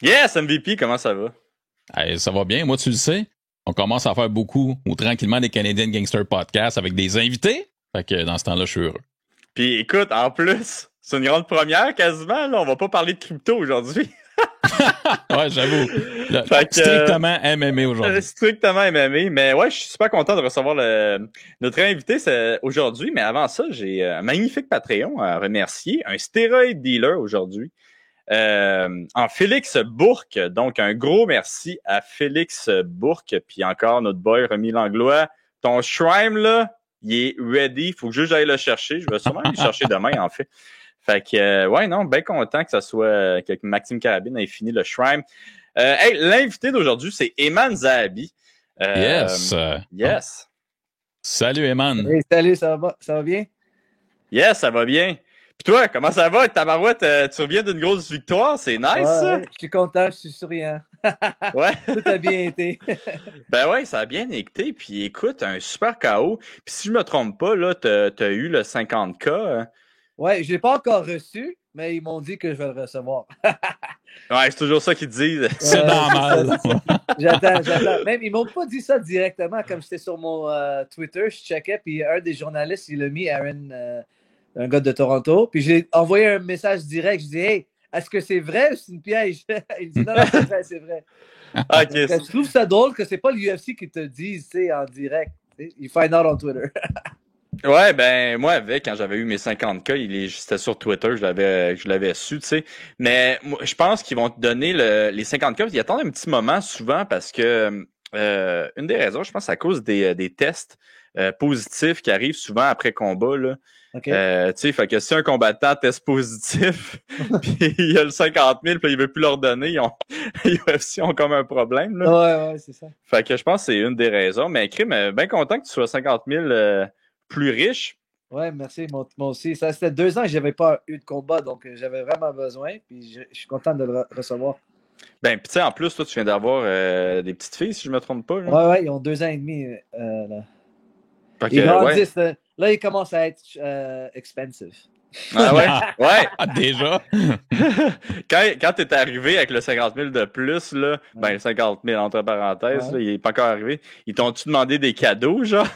Yes, MVP, comment ça va? Hey, ça va bien, moi tu le sais. On commence à faire beaucoup ou tranquillement des Canadian Gangster Podcasts avec des invités. Fait que dans ce temps-là, je suis heureux. Puis écoute, en plus, c'est une grande première quasiment, là. On va pas parler de crypto aujourd'hui. Ouais, j'avoue. Fait que, Strictement MMA aujourd'hui. strictement MMA. Mais ouais, je suis super content de recevoir notre invité aujourd'hui. Mais avant ça, j'ai un magnifique Patreon à remercier. Un stéroïde dealer aujourd'hui. En Félix Bourque. Donc, un gros merci à Félix Bourque. Puis encore, notre boy Rémi Langlois. Ton shrine, là, il est ready. Faut que juste j'aille le chercher. Je vais sûrement aller le chercher demain, en fait. Fait que, ouais, non, bien content que ça soit, que Maxime Carabine ait fini le shrine. Hey, l'invité d'aujourd'hui, c'est Eman Zahabi. Yes. Yes. Salut, Eman. Hey, salut, ça va bien? Yes, ça va bien. Puis toi, comment ça va? Tabarouette, tu reviens d'une grosse victoire, c'est nice, ça? Ouais, je suis content, je suis souriant. Ouais. Tout a bien été. Ben ouais, ça a bien été. Puis écoute, un super KO. Puis si je me trompe pas, là, t'as eu le 50K. Hein? Ouais, je l'ai pas encore reçu, mais ils m'ont dit que je vais le recevoir. Ouais, c'est toujours ça qu'ils disent. C'est normal. J'attends. Même, ils m'ont pas dit ça directement. Comme j'étais sur mon Twitter, je checkais, puis un des journalistes, il l'a mis, Aaron, un gars de Toronto. Puis j'ai envoyé un message direct. Je dis, hey, est-ce que c'est vrai ou c'est une piège? Il dit, non, c'est vrai. Ok. Donc, je trouve ça drôle que c'est pas l'UFC qui te dise, tu sais, en direct. You find out on Twitter. Ouais, ben moi avec, quand j'avais eu mes 50K, c'était sur Twitter, je l'avais su, tu sais. Mais moi, je pense qu'ils vont te donner les 50K, ils attendent un petit moment souvent parce que une des raisons, je pense, c'est à cause des tests positifs qui arrivent souvent après combat, là. Okay. Tu sais, fait que si un combattant teste positif, puis il a le 50 000, puis il veut plus leur donner, les UFC ont comme un problème, là. Ouais, c'est ça. Fait que je pense que c'est une des raisons. Mais Crime, bien content que tu sois 50 000 plus riche. Ouais, merci. Moi aussi. Ça, c'était 2 ans que j'avais pas eu de combat, donc j'avais vraiment besoin. Puis je suis content de le recevoir. Ben, puis tu sais, en plus, toi, tu viens d'avoir des petites filles, si je me trompe pas. Là. Ouais, ils ont 2 ans et demi. Là. Ils grandissent. Ouais. Là, ils commencent à être expensive. Ah ouais? Ouais. Déjà? Quand t'es arrivé avec le 50 000 de plus, là, ben, le 50 000 entre parenthèses, là, il est pas encore arrivé. Ils t'ont-tu demandé des cadeaux, genre?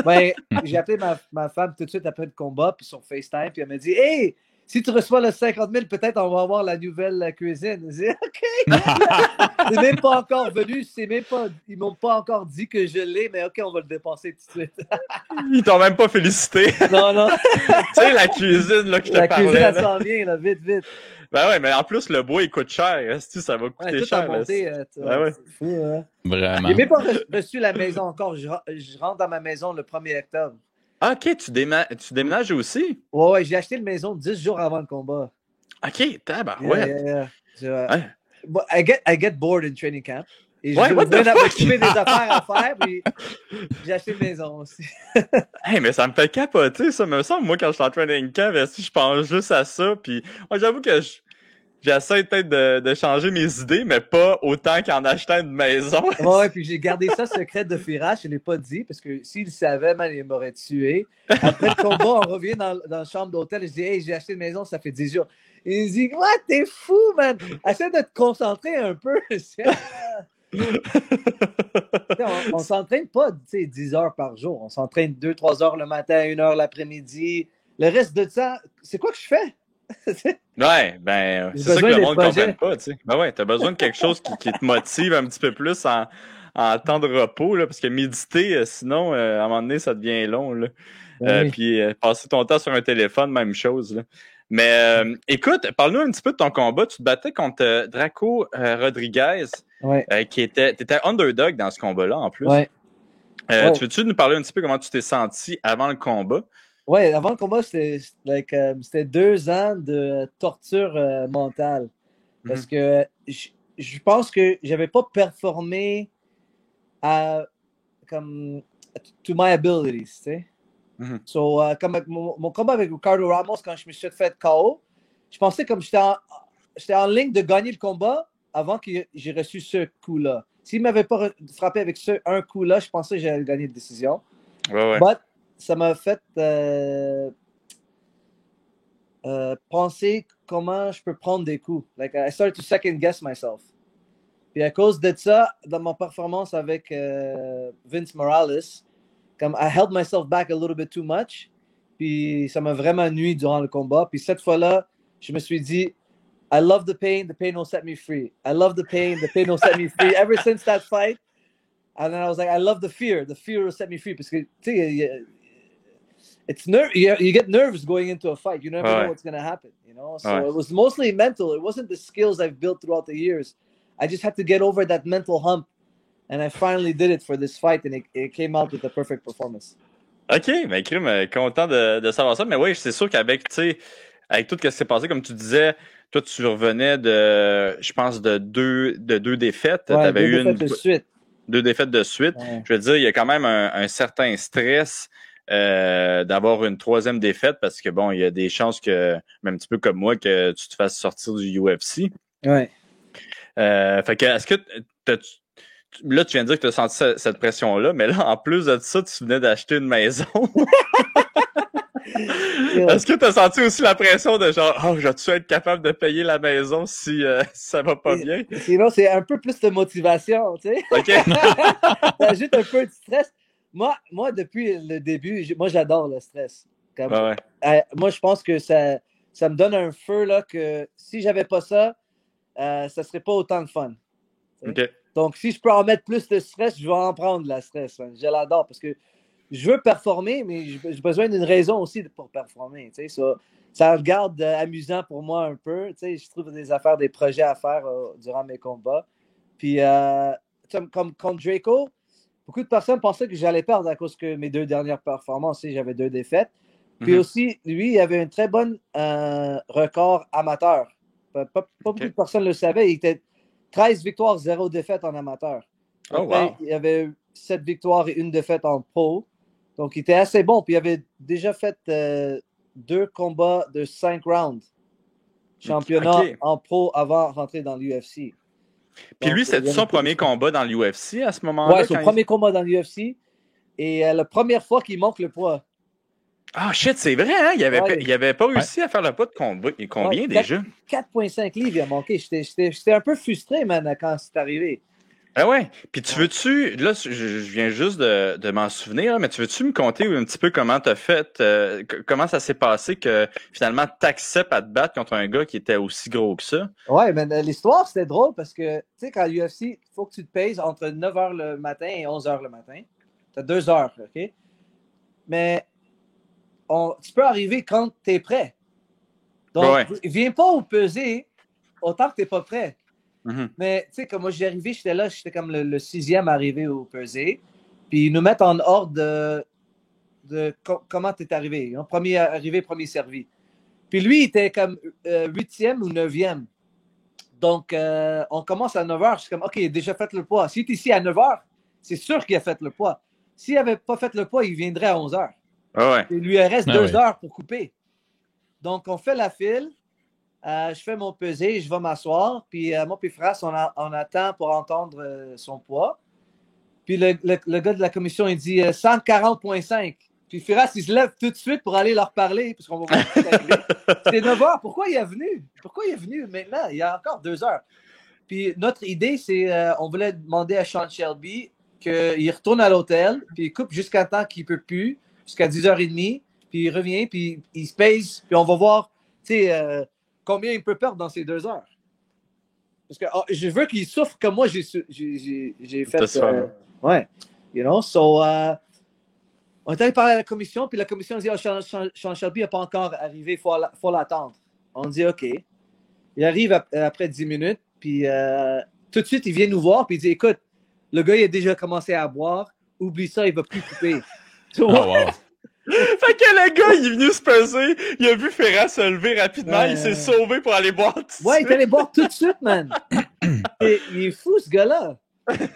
Ben, j'ai appelé ma femme tout de suite après le combat, puis sur FaceTime, puis elle m'a dit, hey, si tu reçois le 50 000, peut-être on va avoir la nouvelle cuisine. J'ai dit, OK. C'est même pas encore venu. Ils m'ont pas encore dit que je l'ai, mais OK, on va le dépenser tout de suite. Ils t'ont même pas félicité. Non. Tu sais, la cuisine, là, que je te parlais. La cuisine, elle s'en vient, là, vite. Ben ouais, mais en plus, le bois, il coûte cher. Ça va coûter tout cher. A monté, ouais. C'est fou, hein? Vraiment. J'ai même pas reçu la maison encore. Je rentre dans ma maison le 1er octobre. OK, tu déménages aussi? Ouais, j'ai acheté une maison 10 jours avant le combat. OK, tabarouette. Yeah. I get bored in training camp. Et ouais, je viens m'occuper des affaires à faire, puis j'ai acheté une maison aussi. Hey, mais ça me fait capoter, ça me semble. Moi, quand je suis en training camp, je pense juste à ça. Puis, moi, j'avoue que j'essaie peut-être de changer mes idées, mais pas autant qu'en achetant une maison. Ouais, puis j'ai gardé ça secret de Firas, je ne l'ai pas dit, parce que s'il savait, man, il m'aurait tué. Après le combat, on revient dans la chambre d'hôtel, je dis, hey, j'ai acheté une maison, ça fait 10 jours. Il me dit, what, t'es fou, man! Essaie de te concentrer un peu. On s'entraîne pas 10 heures par jour. On s'entraîne 2-3 heures le matin, 1 heure l'après-midi. Le reste de ça, c'est quoi que je fais? Ouais, ben, c'est ça que le monde ne comprenne pas, tu sais. Ben ouais, t'as besoin de quelque chose qui te motive un petit peu plus en temps de repos, là, parce que méditer, sinon, à un moment donné, ça devient long, là. Puis passer ton temps sur un téléphone, même chose, là. Mais écoute, parle-nous un petit peu de ton combat. Tu te battais contre Draco Rodriguez, t'étais underdog dans ce combat-là, en plus. Ouais. Tu veux-tu nous parler un petit peu comment tu t'es senti avant le combat? Ouais, avant le combat, c'était 2 ans de torture mentale. Parce que je pense que j'avais pas performé to my abilities, tu sais. So, comme mon combat avec Ricardo Ramos, quand je me suis fait KO, je pensais comme j'étais en ligne de gagner le combat avant que j'ai reçu ce coup-là. S'il m'avait pas frappé avec un coup-là, je pensais que j'allais gagner la décision. Ouais. But, ça m'a fait penser comment je peux prendre des coups. Like, I started to second guess myself. Puis à cause de ça, dans ma performance avec Vince Morales, comme I held myself back a little bit too much. Puis ça m'a vraiment nuit durant le combat. Puis cette fois-là, je me suis dit, I love the pain will set me free. I love the pain will set me free. Ever since that fight, and then I was like, I love the fear will set me free. Parce que, tu sais, you get nervous going into a fight. You never know what's going to happen, you know? So it was mostly mental. It wasn't the skills I've built throughout the years. I just had to get over that mental hump. And I finally did it for this fight, and it came out with a perfect performance. OK, mais crime, content de savoir ça. Mais oui, c'est sûr qu'avec, tu sais, avec tout ce qui s'est passé, comme tu disais, toi, tu revenais je pense, de deux défaites. Ouais, t'avais eu deux défaites de suite. Ouais. Je veux dire, il y a quand même un certain stress d'avoir une troisième défaite parce que, bon, il y a des chances que, même un petit peu comme moi, que tu te fasses sortir du UFC. Ouais. Fait que, est-ce que là, tu viens de dire que tu as senti cette pression-là, mais là, en plus de ça, tu venais d'acheter une maison. Est-ce que tu as senti aussi la pression de genre, oh, je vais être capable de payer la maison si ça va pas bien? Sinon, c'est un peu plus de motivation, tu sais. OK. T'ajoutes un peu de stress. Moi, depuis le début, moi, j'adore le stress. Comme, moi, je pense que ça me donne un feu, là, que si j'avais pas ça, ça serait pas autant de fun. OK. Donc, si je peux en mettre plus de stress, je vais en prendre de la stress. Hein. Je l'adore parce que je veux performer, mais j'ai besoin d'une raison aussi pour performer. Tu sais, ça regarde amusant pour moi un peu. Tu sais, je trouve des projets à faire durant mes combats. Puis, comme contre Draco, beaucoup de personnes pensaient que j'allais perdre à cause que mes deux dernières performances, j'avais 2 défaites. Puis aussi, lui, il avait un très bon record amateur. Pas beaucoup de personnes le savaient. Il était 13 victoires, 0 défaites en amateur. Oh, wow. Il avait 7 victoires et 1 défaite en pro. Donc, il était assez bon. Puis, il avait déjà fait 2 combats de 5 rounds. Championnat en pro avant de rentrer dans l'UFC. Puis lui, c'était son premier combat dans l'UFC à ce moment-là? Oui, son premier combat dans l'UFC. Et la première fois qu'il manque le poids. Ah, shit, c'est vrai, hein? Il avait pas réussi à faire le poids de combat. Et combien déjà? 4,5 livres, il a manqué. J'étais un peu frustré, man, quand c'est arrivé. Ah ouais. Puis tu veux-tu, là, je viens juste de m'en souvenir, mais tu veux-tu me conter un petit peu comment t'as fait, comment ça s'est passé que finalement t'acceptes à te battre contre un gars qui était aussi gros que ça? Ouais, mais l'histoire, c'était drôle parce que, tu sais, quand l'UFC, il faut que tu te pèses entre 9h le matin et 11h le matin. T'as 2 heures, OK? Mais tu peux arriver quand tu es prêt. Donc, viens pas au pesé autant que tu n'es pas prêt. Mais, tu sais, comme moi, j'étais là, j'étais comme le 6e arrivé au pesé. Puis, ils nous mettent en ordre de comment tu es arrivé. Hein? Premier arrivé, premier servi. Puis, lui, il était comme 8e ou 9e. Donc, on commence à 9h. Je suis comme, OK, il a déjà fait le poids. S'il est ici à 9h, c'est sûr qu'il a fait le poids. S'il n'avait pas fait le poids, il viendrait à 11h. Il lui reste 2 heures pour couper. Donc, on fait la file. Je fais mon pesé, je vais m'asseoir. Puis, moi et Firas, on attend pour entendre son poids. Puis, le gars de la commission, il dit 140,5. Puis, Firas, il se lève tout de suite pour aller leur parler. Parce qu'on va voir ce qui est arrivé. C'est 9 heures. Pourquoi il est venu? Pourquoi il est venu maintenant? Il y a encore 2 heures. Puis, notre idée, c'est on voulait demander à Sean Shelby qu'il retourne à l'hôtel. Puis, il coupe jusqu'à temps qu'il ne peut plus. Jusqu'à 10h30, puis il revient, puis il se pèse, puis on va voir, tu sais, combien il peut perdre dans ces 2 heures. Parce que je veux qu'il souffre comme moi, j'ai fait. Ouais, you know, so, on est allé parler à la commission, puis la commission dit, Sean Shelby n'est pas encore arrivé, il faut l'attendre. On dit, OK. Il arrive après 10 minutes, puis tout de suite, il vient nous voir, puis il dit, écoute, le gars, il a déjà commencé à boire, oublie ça, il ne va plus couper. Oh, wow. Fait que le gars, il est venu se peser, il a vu Ferrat se lever rapidement, il s'est sauvé pour aller boire tout de suite. Ouais, il est allé boire tout de suite, man. Il est fou, ce gars-là.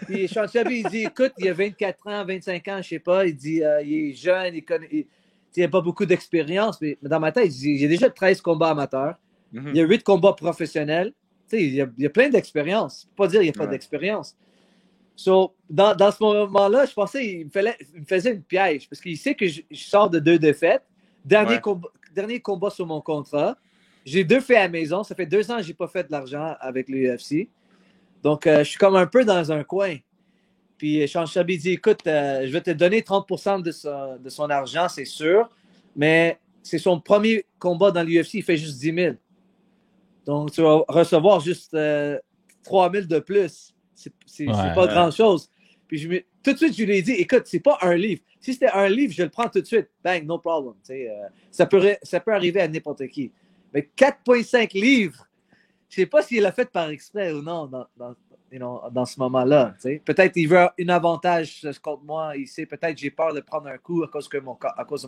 Puis Sean Shelby, il dit, écoute, il a 24 ans, 25 ans, je sais pas, il dit, il est jeune, il n'a pas beaucoup d'expérience, mais dans ma tête, il a déjà 13 combats amateurs, il y a 8 combats professionnels, tu sais, il y a plein d'expérience. Je ne peux pas dire qu'il n'y a pas d'expérience. So, dans ce moment-là, je pensais qu'il me faisait une piège parce qu'il sait que je sors de 2 défaites. Dernier derniers combats sur mon contrat. J'ai 2 faits à la maison. Ça fait 2 ans que je n'ai pas fait de l'argent avec l'UFC. Donc, je suis comme un peu dans un coin. Puis, Sean Shelby dit, écoute, je vais te donner 30% de son argent, c'est sûr. Mais c'est son premier combat dans l'UFC. Il fait juste 10 000. Donc, tu vas recevoir juste 3 000 de plus. C'est pas grand-chose. Puis, tout de suite, je lui ai dit, écoute, c'est pas un livre. Si c'était un livre, je le prends tout de suite. Bang, no problem. Ça peut arriver à n'importe qui. Mais 4,5 livres, je sais pas s'il l'a fait par exprès ou non dans ce moment-là. Peut-être qu'il veut un avantage contre moi. Il sait peut-être j'ai peur de prendre un coup à cause de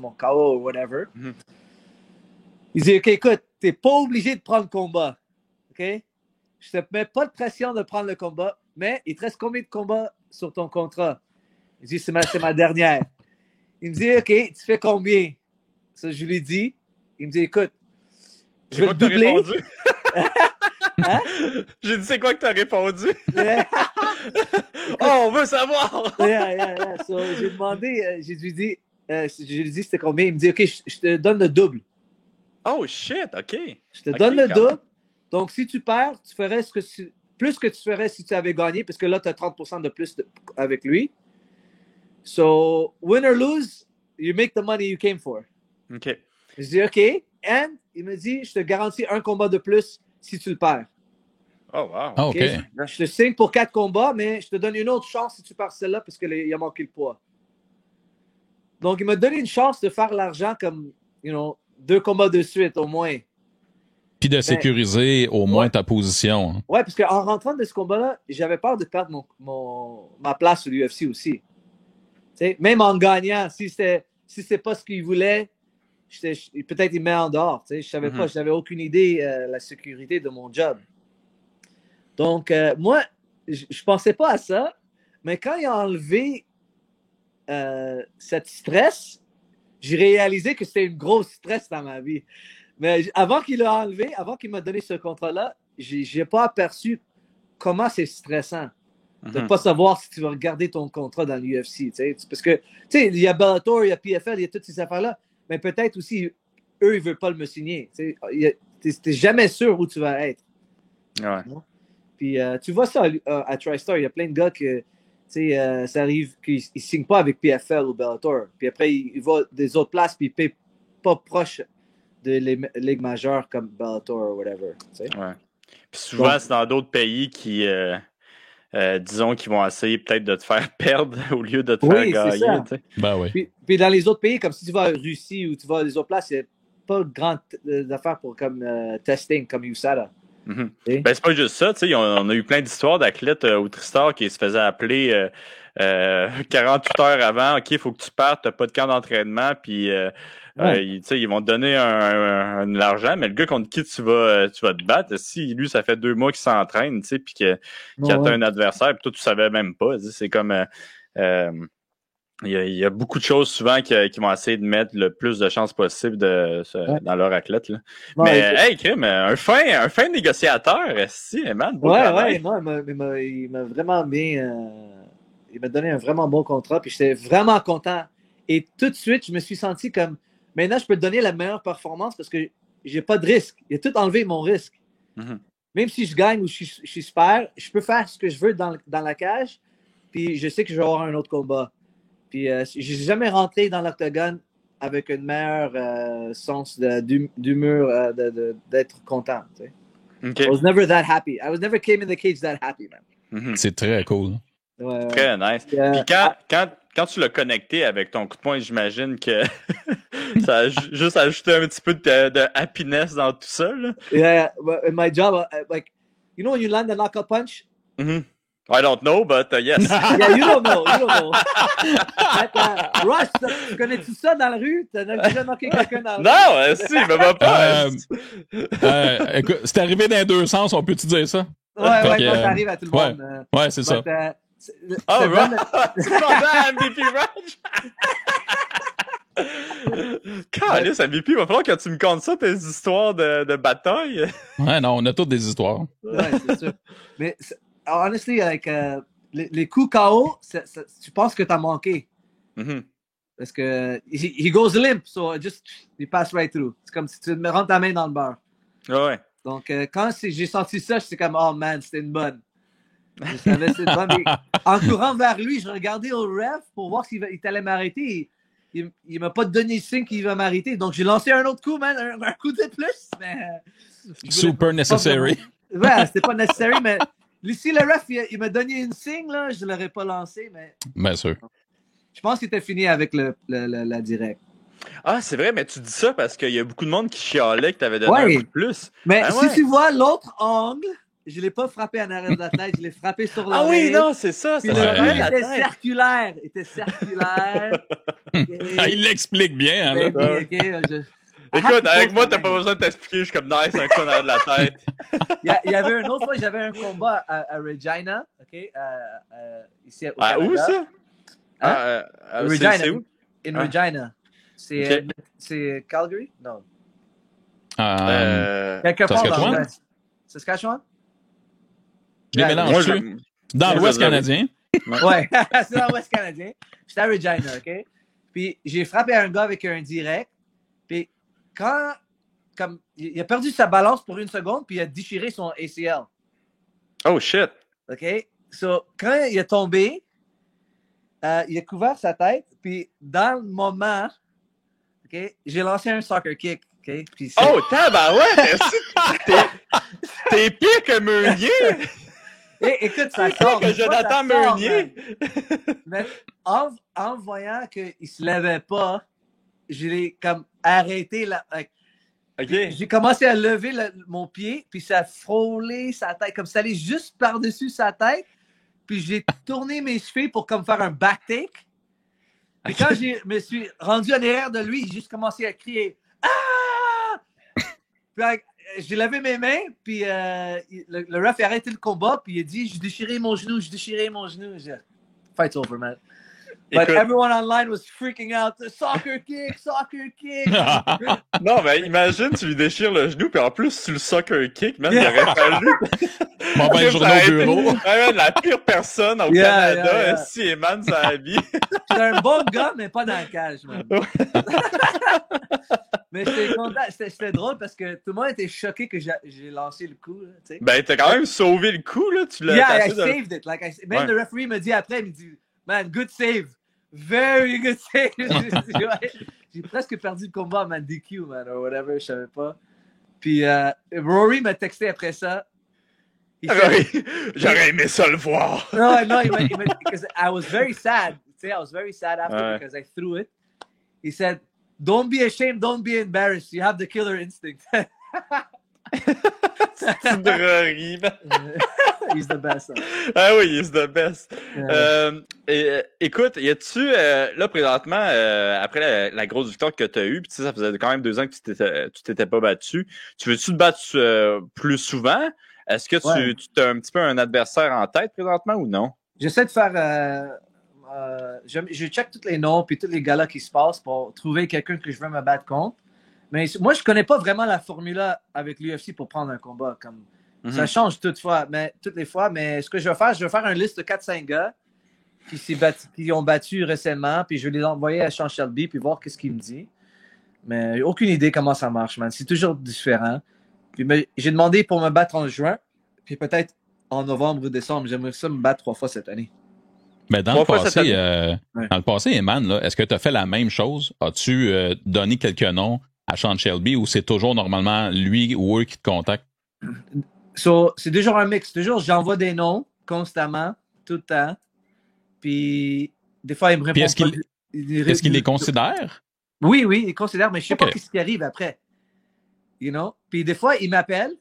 mon KO ou whatever. Mm-hmm. Il dit, OK, écoute, t'es pas obligé de prendre le combat. OK? Je te mets pas de pression de prendre le combat, mais il te reste combien de combats sur ton contrat? Il dit, c'est ma dernière. Il me dit, OK, tu fais combien? Ça, je lui dis. Il me dit, écoute, je vais te doubler. Hein? J'ai dit, c'est quoi que t'as répondu? Oh, on veut savoir! Yeah. So, j'ai demandé, j'ai lui dit, c'était combien? Il me dit, OK, je te donne le double. Oh, shit, OK. Je te donne le double. Donc, si tu perds, tu ferais plus que tu ferais si tu avais gagné, parce que là, tu as 30% de plus avec lui. So, win or lose, you make the money you came for. OK. Je dis, OK. And il me dit, je te garantis un combat de plus si tu le perds. Oh, wow. Okay? Je te signe pour 4 combats, mais je te donne une autre chance si tu perds celle-là parce qu'il a manqué le poids. Donc, il m'a donné une chance de faire l'argent comme, 2 combats de suite au moins. Puis de sécuriser au moins ta position. Hein. Ouais, parce qu'en rentrant de ce combat-là, j'avais peur de perdre ma place sur l'UFC aussi. T'sais, même en gagnant, si c'est pas ce qu'il voulait, peut-être il me met en dehors. Je savais pas, je n'avais aucune idée de la sécurité de mon job. Donc, moi, je pensais pas à ça, mais quand il a enlevé cette stress, j'ai réalisé que c'était une grosse stress dans ma vie. Mais avant qu'il l'a enlevé, avant qu'il m'a donné ce contrat-là, j'ai pas aperçu comment c'est stressant de ne pas savoir si tu vas regarder ton contrat dans l'UFC. Parce que, il y a Bellator, il y a PFL, il y a toutes ces affaires-là, mais peut-être aussi, eux, ils ne veulent pas me signer. Tu n'es jamais sûr où tu vas être. Ouais. Puis, tu vois ça à TriStar, il y a plein de gars que, ça arrive qu'ils ne signent pas avec PFL ou Bellator. Puis après, ils vont des autres places, puis ils ne payent pas proche de ligues majeures comme Bellator ou whatever. Ouais. Puis souvent, c'est dans d'autres pays qui, disons, qui vont essayer peut-être de te faire perdre au lieu de te faire gagner. Ben oui. Puis dans les autres pays, comme si tu vas en Russie ou tu vas à des autres places, il n'y a pas grand d'affaires pour comme testing, comme USADA. Ben, c'est pas juste ça, on a eu plein d'histoires d'athlètes au Tristar qui se faisaient appeler 48 heures avant, OK, il faut que tu partes, t'as pas de camp d'entraînement, puis ils vont te donner un argent, mais le gars contre qui tu vas te battre, si lui, ça fait 2 mois qu'il s'entraîne, puis qu'il attend un adversaire, puis toi, tu savais même pas, c'est comme... il y a beaucoup de choses souvent qui vont essayer de mettre le plus de chances possible dans leur athlète. Là. Mais, hey, Krim, un fin négociateur, si, man. Il m'a vraiment bien... il m'a donné un vraiment bon contrat, puis j'étais vraiment content. Et tout de suite, je me suis senti comme... Maintenant, je peux te donner la meilleure performance parce que j'ai pas de risque. Il a tout enlevé mon risque. Même si je gagne ou je suis super, je peux faire ce que je veux dans la cage, puis je sais que je vais avoir un autre combat. Puis, j'ai jamais rentré dans l'octogone avec une meilleure sens d'humeur, d'être content. Okay. I was never that happy. I was never came in the cage that happy, man. C'est très cool. Ouais. Très nice. Puis quand tu l'as connecté avec ton coup de poing, j'imagine que ça a juste ajouté un petit peu de happiness dans tout ça. Là. Yeah, in my job, like, when you land a knockout punch? I don't know, but yes. Yeah, you don't know. Rush, tu connais-tu ça dans la rue? T'as déjà knocké quelqu'un dans la rue? Non, si, mais va pas. Écoute, c'est arrivé dans les 2 sens, on peut-tu dire ça? Ouais, ça arrive à tout le monde. Ouais, c'est ça. Oh, right. Tu prends à MVP Raj? Calice, MVP, il va falloir que tu me contes ça, tes histoires de bataille. Ouais, non, on a toutes des histoires. Ouais, c'est sûr. Mais, honestly, like, les coups KO, tu penses que t'as manqué. Parce que he goes limp, so he pass right through. C'est comme si tu me rentres ta main dans le beurre. Ouais. Donc, quand j'ai senti ça, j'étais comme, oh man, c'était une bonne. Je savais c'était une bonne. Mais en courant vers lui, je regardais au ref pour voir s'il allait m'arrêter. Il m'a pas donné signe qu'il va m'arrêter. Donc, j'ai lancé un autre coup, man. Un coup de plus. Mais, super necessary. Ouais, c'était pas necessary, mais si le ref, il m'a donné une signe, là, je l'aurais pas lancé. Mais bien sûr. Je pense qu'il était fini avec la direct. Ah, c'est vrai, mais tu dis ça parce qu'il y a beaucoup de monde qui chialait que tu avais donné un coup de plus. Mais si tu vois l'autre angle, je ne l'ai pas frappé en arrière de la tête, je l'ai frappé sur l'oreille. Ah oui, non, c'est ça. Puis le était circulaire. Il l'explique bien. Hein, Écoute, avec moi, t'as pas besoin de t'expliquer. Je suis comme nice, un coup en arrière de la tête. Il y avait une autre fois, j'avais un combat à Regina, OK? Ici au Canada. Où ça? Hein? Regina. C'est où? In Regina. C'est Calgary? Non. Quelque part dans l'Ouest. Saskatchewan? Les mélanges. Dans l'Ouest canadien. Ouais, c'est dans l'Ouest canadien. J'étais à Regina, OK? Puis j'ai frappé un gars avec un direct. Puis comme il a perdu sa balance pour une seconde, puis il a déchiré son ACL. Oh shit! OK? So, quand il est tombé, il a couvert sa tête, puis dans le moment, OK, j'ai lancé un soccer kick. Okay? Puis oh, tabarouette! T'es pire que Meunier! Écoute, ça sort. Que Jonathan Meunier! Mais en voyant qu'il ne se levait pas, je l'ai comme arrêté. Okay. J'ai commencé à lever mon pied, puis ça a frôlé sa tête, comme ça allait juste par-dessus sa tête. Puis j'ai tourné mes cheveux pour comme faire un back take. Puis quand je me suis rendu en arrière de lui, j'ai juste commencé à crier « Ah! » Puis j'ai levé mes mains, puis le ref a arrêté le combat, puis il a dit « J'ai déchiré mon genou, j'ai déchiré mon genou. » Fight's over, man. But everyone online was freaking out. Soccer kick, soccer kick. Non, mais imagine, tu lui déchires le genou, puis en plus, tu le soccer kick, man, il aurait fallu. Bon, ben, journée au bureau. La pire personne au Canada, si Eman sa vie. J'étais un bon gars, mais pas dans le cage, man. Mais j'étais content, c'était drôle parce que tout le monde était choqué que j'ai lancé le coup. Là, t'sais. Ben, t'as quand même sauvé le coup, là. Tu l'as I saved it. Même le referee me dit après, il me dit, man, good save. Very good save. J'ai presque perdu le combat, man, DQ, man, or whatever, je savais pas. Puis Rory m'a texté après ça. J'aurais aimé ça le voir. No, because I was very sad. I was very sad after because I threw it. He said, "Don't be ashamed, don't be embarrassed. You have the killer instinct." C'est drôle. He's the best. Ah oui, he's the best. Écoute, y a-tu, là, présentement, après la grosse victoire que tu as eue, puis ça faisait quand même 2 ans que tu t'étais pas battu, tu veux-tu te battre plus souvent? Est-ce que tu as un petit peu un adversaire en tête présentement ou non? J'essaie de faire... je check tous les noms puis tous les galas qui se passent pour trouver quelqu'un que je veux me battre contre. Mais moi, je connais pas vraiment la formule avec l'UFC pour prendre un combat. Ça change toutes les fois. Mais ce que je vais faire une liste de 4-5 gars qui ont battu récemment, puis je vais les envoyer à Sean Shelby puis voir qu'est-ce qu'il me dit. Mais aucune idée comment ça marche, man. C'est toujours différent. Puis j'ai demandé pour me battre en juin, puis peut-être en novembre ou décembre. J'aimerais ça me battre 3 fois cette année. Mais dans le passé, Eman, est-ce que tu as fait la même chose? As-tu donné quelques noms à Sean Shelby ou c'est toujours normalement lui ou eux qui te contactent? C'est toujours un mix. Toujours, j'envoie des noms constamment, tout le temps. Puis des fois, il me répond pas. Est-ce qu'il les considère? Oui, il les considère, mais je sais pas ce qui arrive après. You know? Puis des fois, il m'appelle,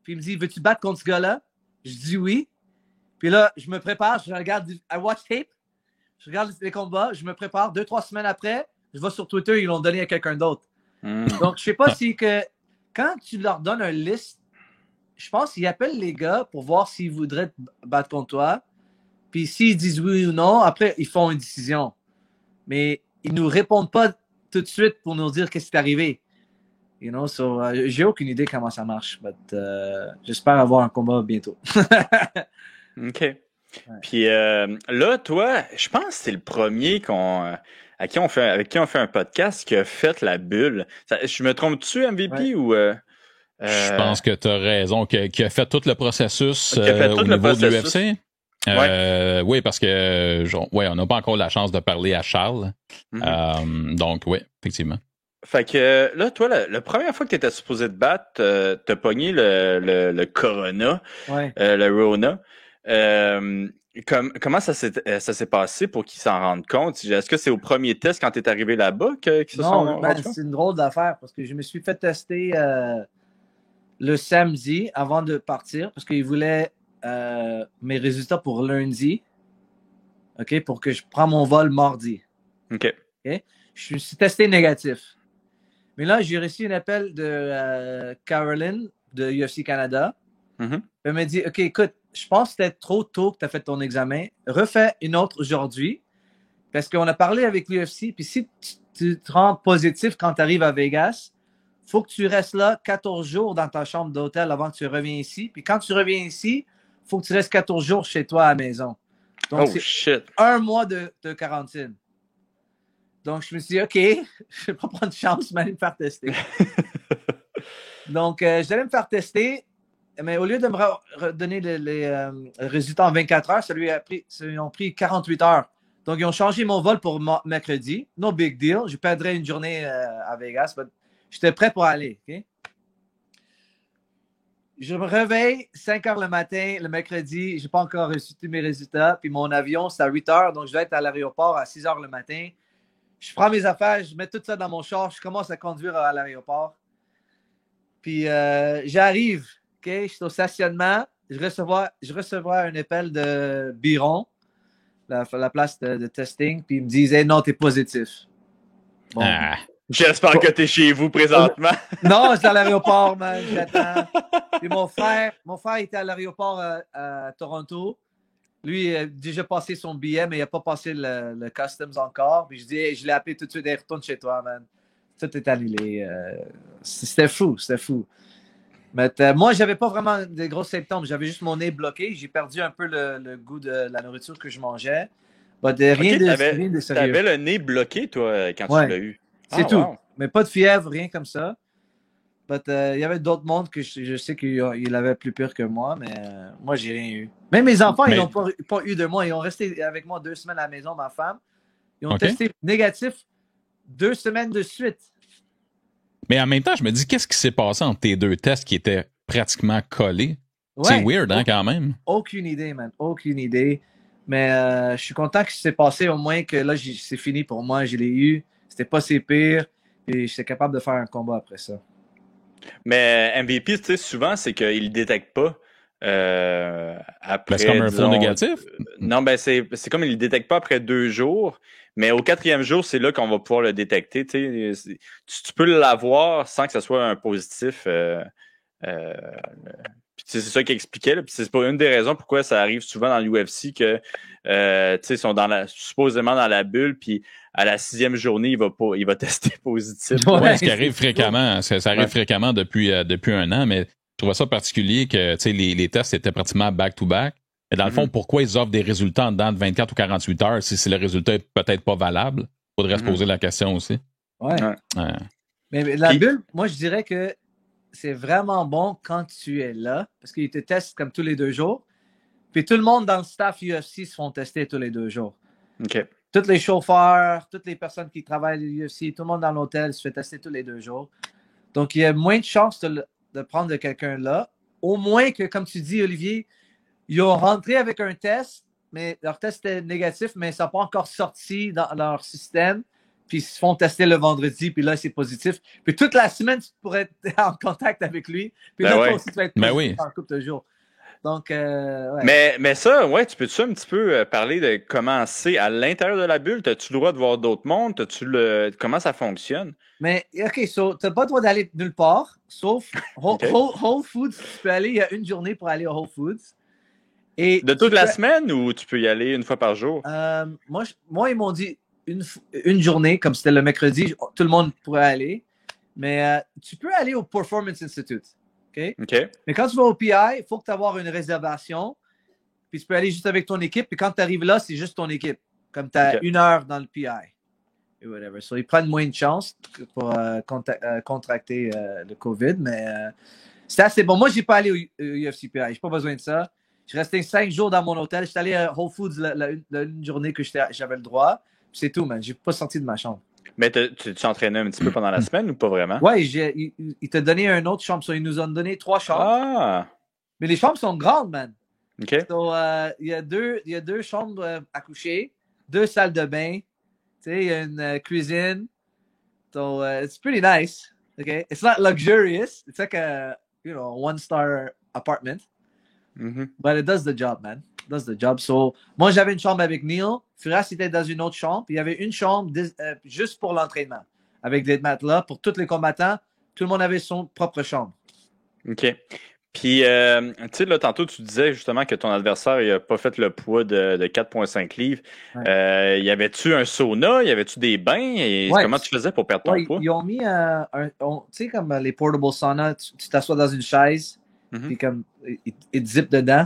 puis il me dit, veux-tu battre contre ce gars-là? Je dis oui. Puis là, je me prépare, je regarde, I watch tape, je regarde les combats, je me prépare. 2-3 semaines après, je vais sur Twitter, ils l'ont donné à quelqu'un d'autre. Donc, je sais pas si quand tu leur donnes un liste, je pense qu'ils appellent les gars pour voir s'ils voudraient te battre contre toi. Puis s'ils disent oui ou non, après, ils font une décision. Mais ils nous répondent pas tout de suite pour nous dire qu'est-ce qui est arrivé. You know, so, j'ai aucune idée comment ça marche, but j'espère avoir un combat bientôt. OK. Ouais. Puis là, toi, je pense que c'est le premier avec qui on fait un podcast qui a fait la bulle. Je me trompe-tu, MVP, ou... Je pense que tu as raison, qui a fait tout le processus au niveau de l'UFC. Oui, parce que on n'a pas encore la chance de parler à Charles. Donc, oui, effectivement. Fait que là, toi, la première fois que tu étais supposé te battre, t'as pogné le Corona, le Rona. Comment ça s'est passé pour qu'ils s'en rendent compte? Est-ce que c'est au premier test quand tu es arrivé là-bas qu'ils se sont rendus compte? C'est une drôle d'affaire parce que je me suis fait tester le samedi avant de partir parce qu'ils voulaient mes résultats pour lundi, OK, pour que je prenne mon vol mardi. OK. Je me suis testé négatif. Mais là, j'ai reçu un appel de Caroline de UFC Canada. Elle m'a dit, OK, écoute, je pense que c'était trop tôt que tu as fait ton examen. Refais une autre aujourd'hui parce qu'on a parlé avec l'UFC. Puis si tu te rends positif quand tu arrives à Vegas, il faut que tu restes là 14 jours dans ta chambre d'hôtel avant que tu reviennes ici. Puis quand tu reviens ici, il faut que tu restes 14 jours chez toi à la maison. Donc, c'est 1 mois de quarantaine. Donc, je me suis dit, OK, je ne vais pas prendre de chance, mais aller me faire tester. Donc, j'allais me faire tester, mais au lieu de me redonner les résultats en 24 heures, ça ils ont pris 48 heures. Donc, ils ont changé mon vol pour mercredi. No big deal. Je perdrais une journée à Vegas, mais j'étais prêt pour aller. Okay? Je me réveille 5 heures le matin, le mercredi. Je n'ai pas encore reçu tous mes résultats. Puis mon avion, c'est à 8 heures. Donc, je dois être à l'aéroport à 6 heures le matin. Je prends mes affaires, je mets tout ça dans mon char. Je commence à conduire à l'aéroport. Puis, j'arrive. Okay? Je suis au stationnement. Je recevais un appel de Biron, la place de testing. Puis, il me disait, non, tu es positif. Bon. J'espère que tu es chez vous présentement. Non, je suis à l'aéroport, man. J'attends. Puis mon frère était à l'aéroport à Toronto. Lui, il a déjà passé son billet, mais il n'a pas passé le customs encore. Puis je dis, hey, je l'ai appelé tout de suite, retourne chez toi, man. Tout est annulé. C'était fou. Mais moi, je n'avais pas vraiment de gros symptômes. J'avais juste mon nez bloqué. J'ai perdu un peu le goût de la nourriture que je mangeais. Rien de sérieux. Tu avais le nez bloqué, toi, quand tu l'as eu. C'est tout. Wow. Mais pas de fièvre, rien comme ça. Il y avait d'autres mondes que je sais qu'ils avaient plus pire que moi, mais moi, j'ai rien eu. Même mes enfants, ils n'ont pas eu de moi. Ils ont resté avec moi 2 semaines à la maison, ma femme. Ils ont testé négatif 2 semaines de suite. Mais en même temps, je me dis, qu'est-ce qui s'est passé entre tes 2 tests qui étaient pratiquement collés? C'est weird, hein, quand même? Aucune idée, man. Aucune idée. Mais je suis content que c'est passé au moins que là, c'est fini pour moi. Je l'ai eu. C'était pas si pire. Et j'étais capable de faire un combat après ça. Mais MVP, tu sais, souvent, c'est qu'ils ne le détectent pas. Après, c'est comme un faux négatif? Non, c'est comme ils ne le détectent pas après 2 jours. Mais au 4e jour, c'est là qu'on va pouvoir le détecter. Tu peux l'avoir sans que ce soit un positif. C'est ça qu'il expliquait. Puis c'est pas une des raisons pourquoi ça arrive souvent dans l'UFC que ils sont supposément dans la bulle, puis à la 6e journée, il va tester positif. Ouais, ce qui arrive fréquemment. Ça arrive fréquemment depuis 1 an, mais je trouvais ça particulier que les tests étaient pratiquement back-to-back. Mais dans le fond, pourquoi ils offrent des résultats en dedans de 24 ou 48 heures si le résultat est peut-être pas valable? Il faudrait se poser la question aussi. Ouais. Mais la bulle, moi, je dirais que c'est vraiment bon quand tu es là, parce qu'ils te testent comme tous les 2 jours. Puis tout le monde dans le staff UFC se font tester tous les 2 jours. OK. Tous les chauffeurs, toutes les personnes qui travaillent à l'UFC, tout le monde dans l'hôtel se fait tester tous les 2 jours. Donc, il y a moins de chances de prendre de quelqu'un là. Au moins que, comme tu dis, Olivier, ils ont rentré avec un test, mais leur test était négatif, mais ça n'a pas encore sorti dans leur système. Puis ils se font tester le vendredi, puis là, c'est positif. Puis toute la semaine, tu pourrais être en contact avec lui. Puis là, toi aussi, tu vas être positif en couple de jours. Donc, Mais ça, tu peux-tu un petit peu parler de comment c'est à l'intérieur de la bulle? As-tu le droit de voir d'autres mondes? Comment ça fonctionne? Mais, OK, tu n'as pas le droit d'aller nulle part, sauf Whole Foods. Tu peux aller, il y a une journée pour aller au Whole Foods. Et de toute la semaine ou tu peux y aller une fois par jour? Moi, ils m'ont dit une journée, comme c'était le mercredi, tout le monde pourrait aller. Mais tu peux aller au Performance Institute. OK. Mais quand tu vas au PI, il faut que tu aies une réservation. Puis tu peux aller juste avec ton équipe. Puis quand tu arrives là, c'est juste ton équipe. Comme tu as 1 heure dans le PI. et whatever. So, ils prennent moins de chance pour contracter le COVID, mais c'était assez bon. Moi, je n'ai pas allé au UFCPI. Je n'ai pas besoin de ça. Je suis resté 5 jours dans mon hôtel. Je suis allé à Whole Foods une journée que j'avais le droit. C'est tout, man. Je n'ai pas sorti de ma chambre. Mais tu t'entraînais un petit peu pendant la semaine ou pas vraiment? Oui, il t'a donné une autre chambre. So, ils nous ont donné 3 chambres. Ah! Mais les chambres sont grandes, man. OK. So, il y a deux chambres à coucher, 2 salles de bain. Tu sais, il y a une cuisine. So, it's pretty nice. Okay? It's not luxurious. It's like a, 1-star apartment. Mm-hmm. But it does the job, man. It does the job. So, moi, j'avais une chambre avec Neil. Firas était dans une autre chambre. Puis il y avait une chambre juste pour l'entraînement. Avec des matelas pour tous les combattants. Tout le monde avait son propre chambre. OK. Puis, tu sais, là, tantôt, tu disais justement que ton adversaire n'a pas fait le poids de 4,5 livres. Ouais. Y avait-tu un sauna? Y avait-tu des bains? Et comment tu faisais pour perdre ton poids? Ils ont mis, tu sais, comme les portable saunas, tu t'assois dans une chaise, puis comme, ils te zippent dedans.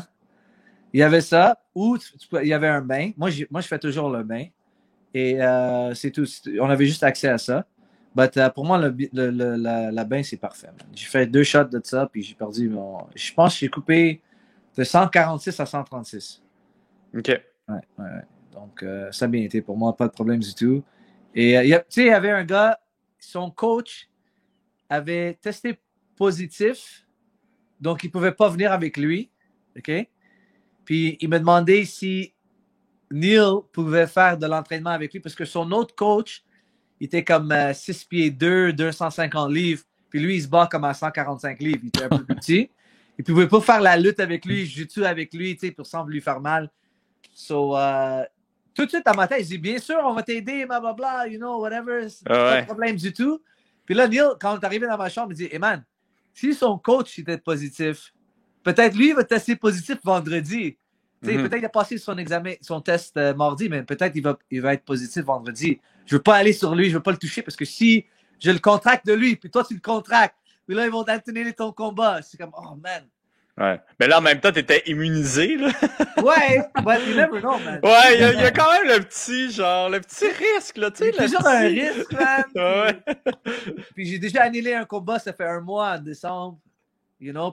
Il y avait ça, ou il y avait un bain. Moi, je fais toujours le bain. Et c'est tout. On avait juste accès à ça. But pour moi, la bain, c'est parfait. Man. J'ai fait 2 shots de ça, puis j'ai perdu mon... Je pense que j'ai coupé de 146 à 136. OK. Ouais. Donc, ça a bien été pour moi, pas de problème du tout. Et tu sais, il y avait un gars, son coach avait testé positif, donc il ne pouvait pas venir avec lui. OK? Puis il me demandait si Neil pouvait faire de l'entraînement avec lui, parce que son autre coach, il était comme 6 pieds 2, 250 livres. Puis lui, il se bat comme à 145 livres. Il était un peu plus petit. Et puis, il ne pouvait pas faire la lutte avec lui, jiu-jitsu avec lui, tu sais, pour sans lui faire mal. So, tout de suite, dans ma tête, je dis, bien sûr, on va t'aider, blablabla, whatever. Pas de problème du tout. Puis là, Neil, quand on est arrivé dans ma chambre, il dit, hey man, si son coach était positif, peut-être lui, il va tester positif vendredi. Peut-être qu'il a passé son examen, son test mardi, mais peut-être il va être positif vendredi. Je veux pas aller sur lui, je veux pas le toucher parce que si je le contracte de lui, puis toi tu le contractes, puis là ils vont annuler ton combat. C'est comme, oh man. Ouais. Mais là en même temps, t'étais immunisé, là. Ouais, but you never know, man. Ouais, il y a quand même le petit risque, là, tu sais. Il y a toujours un risque, man. Ouais. Puis j'ai déjà annulé un combat, ça fait 1 mois en décembre.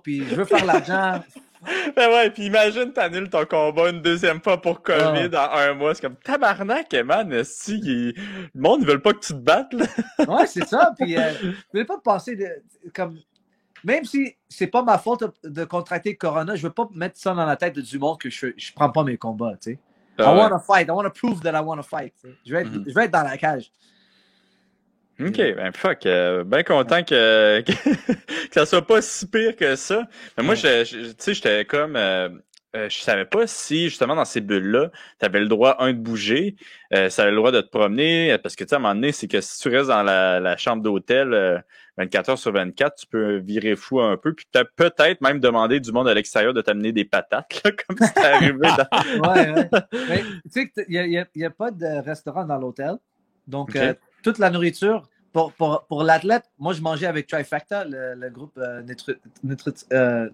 Puis je veux faire l'argent. Ben ouais, puis imagine, t'annules ton combat une deuxième fois pour COVID en 1 mois. C'est comme tabarnak, man. Le monde, ils veulent pas que tu te battes, là. Ouais, c'est ça. Puis, je voulais pas penser comme. Même si c'est pas ma faute de contracter le corona, je veux pas mettre ça dans la tête du monde que je prends pas mes combats, tu sais. I want to fight. I want to prove that I want to fight. Je vais être dans la cage. OK, ben fuck, bien content que ça soit pas si pire que ça. Mais moi, tu sais, j'étais comme, je savais pas si, justement, dans ces bulles-là, t'avais le droit, de bouger, ça avait le droit de te promener, parce que, tu sais, à un moment donné, c'est que si tu restes dans la chambre d'hôtel 24 heures sur 24, tu peux virer fou un peu, puis peut-être même demander du monde à l'extérieur de t'amener des patates, là, comme c'est arrivé dans... Ouais. Mais, tu sais, il y a pas de restaurant dans l'hôtel, donc... toute la nourriture, pour l'athlète, moi, je mangeais avec Trifecta, le groupe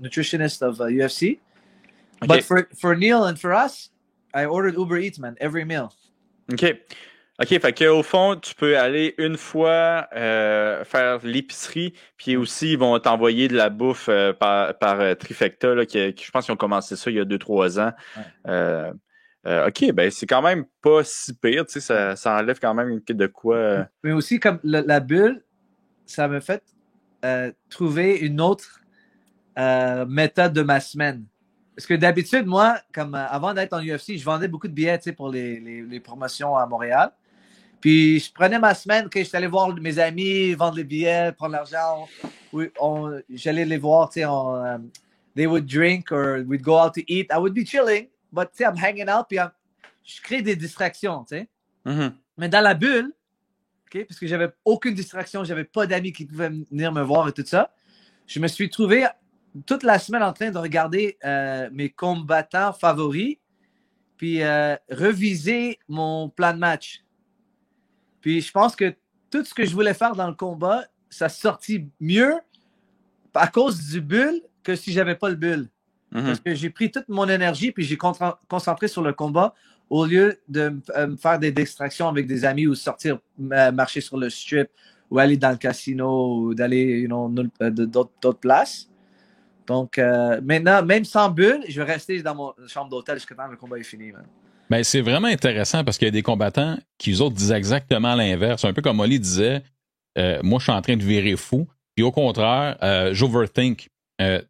nutritionist of UFC. Okay. But for Neil and for us, I ordered Uber Eats, man, every meal. OK, fait qu'au fond, tu peux aller une fois faire l'épicerie, puis aussi, ils vont t'envoyer de la bouffe par Trifecta, là, qui je pense qu'ils ont commencé ça il y a 2-3 ans. Ouais. OK, ben c'est quand même pas si pire, tu sais, ça enlève quand même de quoi... Mais aussi, comme la bulle, ça m'a fait trouver une autre méthode de ma semaine. Parce que d'habitude, moi, comme avant d'être en UFC, je vendais beaucoup de billets, tu sais, pour les promotions à Montréal. Puis je prenais ma semaine, que j'étais allé voir mes amis, vendre les billets, prendre l'argent. J'allais les voir, tu sais, they would drink or we'd go out to eat. I would be chilling. But, tu sais, I'm hanging out, puis je crée des distractions, tu sais. Mais dans la bulle, okay, parce que j'avais aucune distraction, j'avais pas d'amis qui pouvaient venir me voir et tout ça, je me suis trouvé toute la semaine en train de regarder mes combattants favoris, puis reviser mon plan de match. Puis je pense que tout ce que je voulais faire dans le combat, ça sortit mieux à cause du bulle que si j'avais pas le bulle. Parce que j'ai pris toute mon énergie puis j'ai concentré sur le combat au lieu de me faire des distractions avec des amis ou sortir marcher sur le strip ou aller dans le casino ou d'aller d'autres places. Donc, maintenant, même sans bulle, je vais rester dans mon chambre d'hôtel jusqu'à temps que le combat est fini. Man. Ben, c'est vraiment intéressant parce qu'il y a des combattants qui, eux autres, disent exactement l'inverse. Un peu comme Oli disait, moi, je suis en train de virer fou. Puis au contraire, j'overthink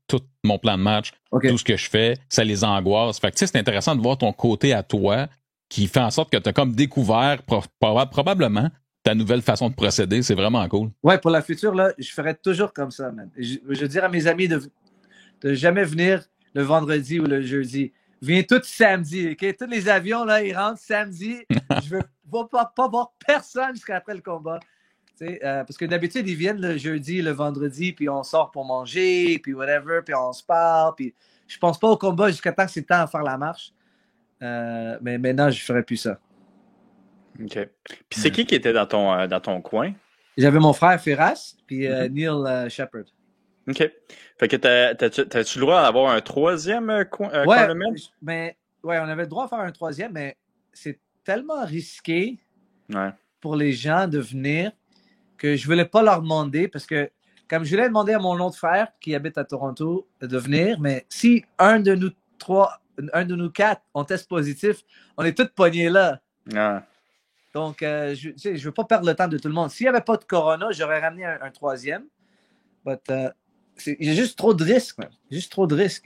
tout mon plan de match, tout ce que je fais, ça les angoisse. Fait que, tu sais, c'est intéressant de voir ton côté à toi qui fait en sorte que tu as comme découvert probablement ta nouvelle façon de procéder. C'est vraiment cool. Ouais, pour la future, là, je ferai toujours comme ça, man. Je dirais à mes amis de jamais venir le vendredi ou le jeudi. Viens tout samedi, OK? Tous les avions, là, ils rentrent samedi. Je veux pas voir personne jusqu'à après le combat. Parce que d'habitude, ils viennent le jeudi, le vendredi, puis on sort pour manger, puis whatever, puis on se parle. Puis je pense pas au combat jusqu'à temps que c'est le temps à faire la marche. Mais maintenant, je ferai plus ça. OK. Puis c'est qui était dans ton coin? J'avais mon frère Firas, puis Neil Shepard. OK. Fait que t'as-tu le droit d'avoir un troisième cornerman? Ouais, on avait le droit de faire un troisième, mais c'est tellement risqué pour les gens de venir que je voulais pas leur demander parce que comme je voulais demander à mon autre frère qui habite à Toronto de venir, mais si un de nous quatre, on teste positif, on est tous pognés là. Donc, je veux pas perdre le temps de tout le monde. S'il n'y avait pas de corona, j'aurais ramené un troisième. But, il y a juste trop de risques. Juste trop de risques.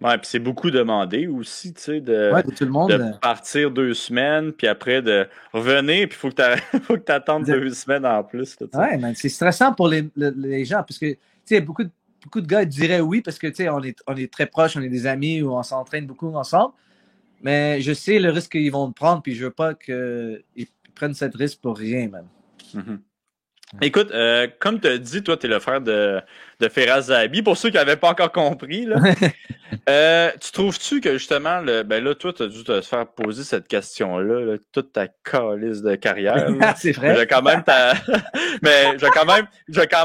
Ouais, puis c'est beaucoup demandé aussi, tu sais, de tout le monde, de partir 2 semaines, puis après de revenir, puis il faut que tu attendes 2 semaines en plus. Là, ouais, man, c'est stressant pour les gens, parce que, tu sais, beaucoup de gars diraient oui, parce que, tu sais, on est très proches, on est des amis, ou on s'entraîne beaucoup ensemble, mais je sais le risque qu'ils vont prendre, puis je veux pas qu'ils prennent cette risque pour rien, man. Mm-hmm. Écoute, comme tu as dit, toi, tu es le frère de Firas Zahabi. Pour ceux qui n'avaient pas encore compris, là, tu trouves-tu que justement, ben là, toi, tu as dû te faire poser cette question-là, là, toute ta calice de carrière. C'est vrai. Je vais quand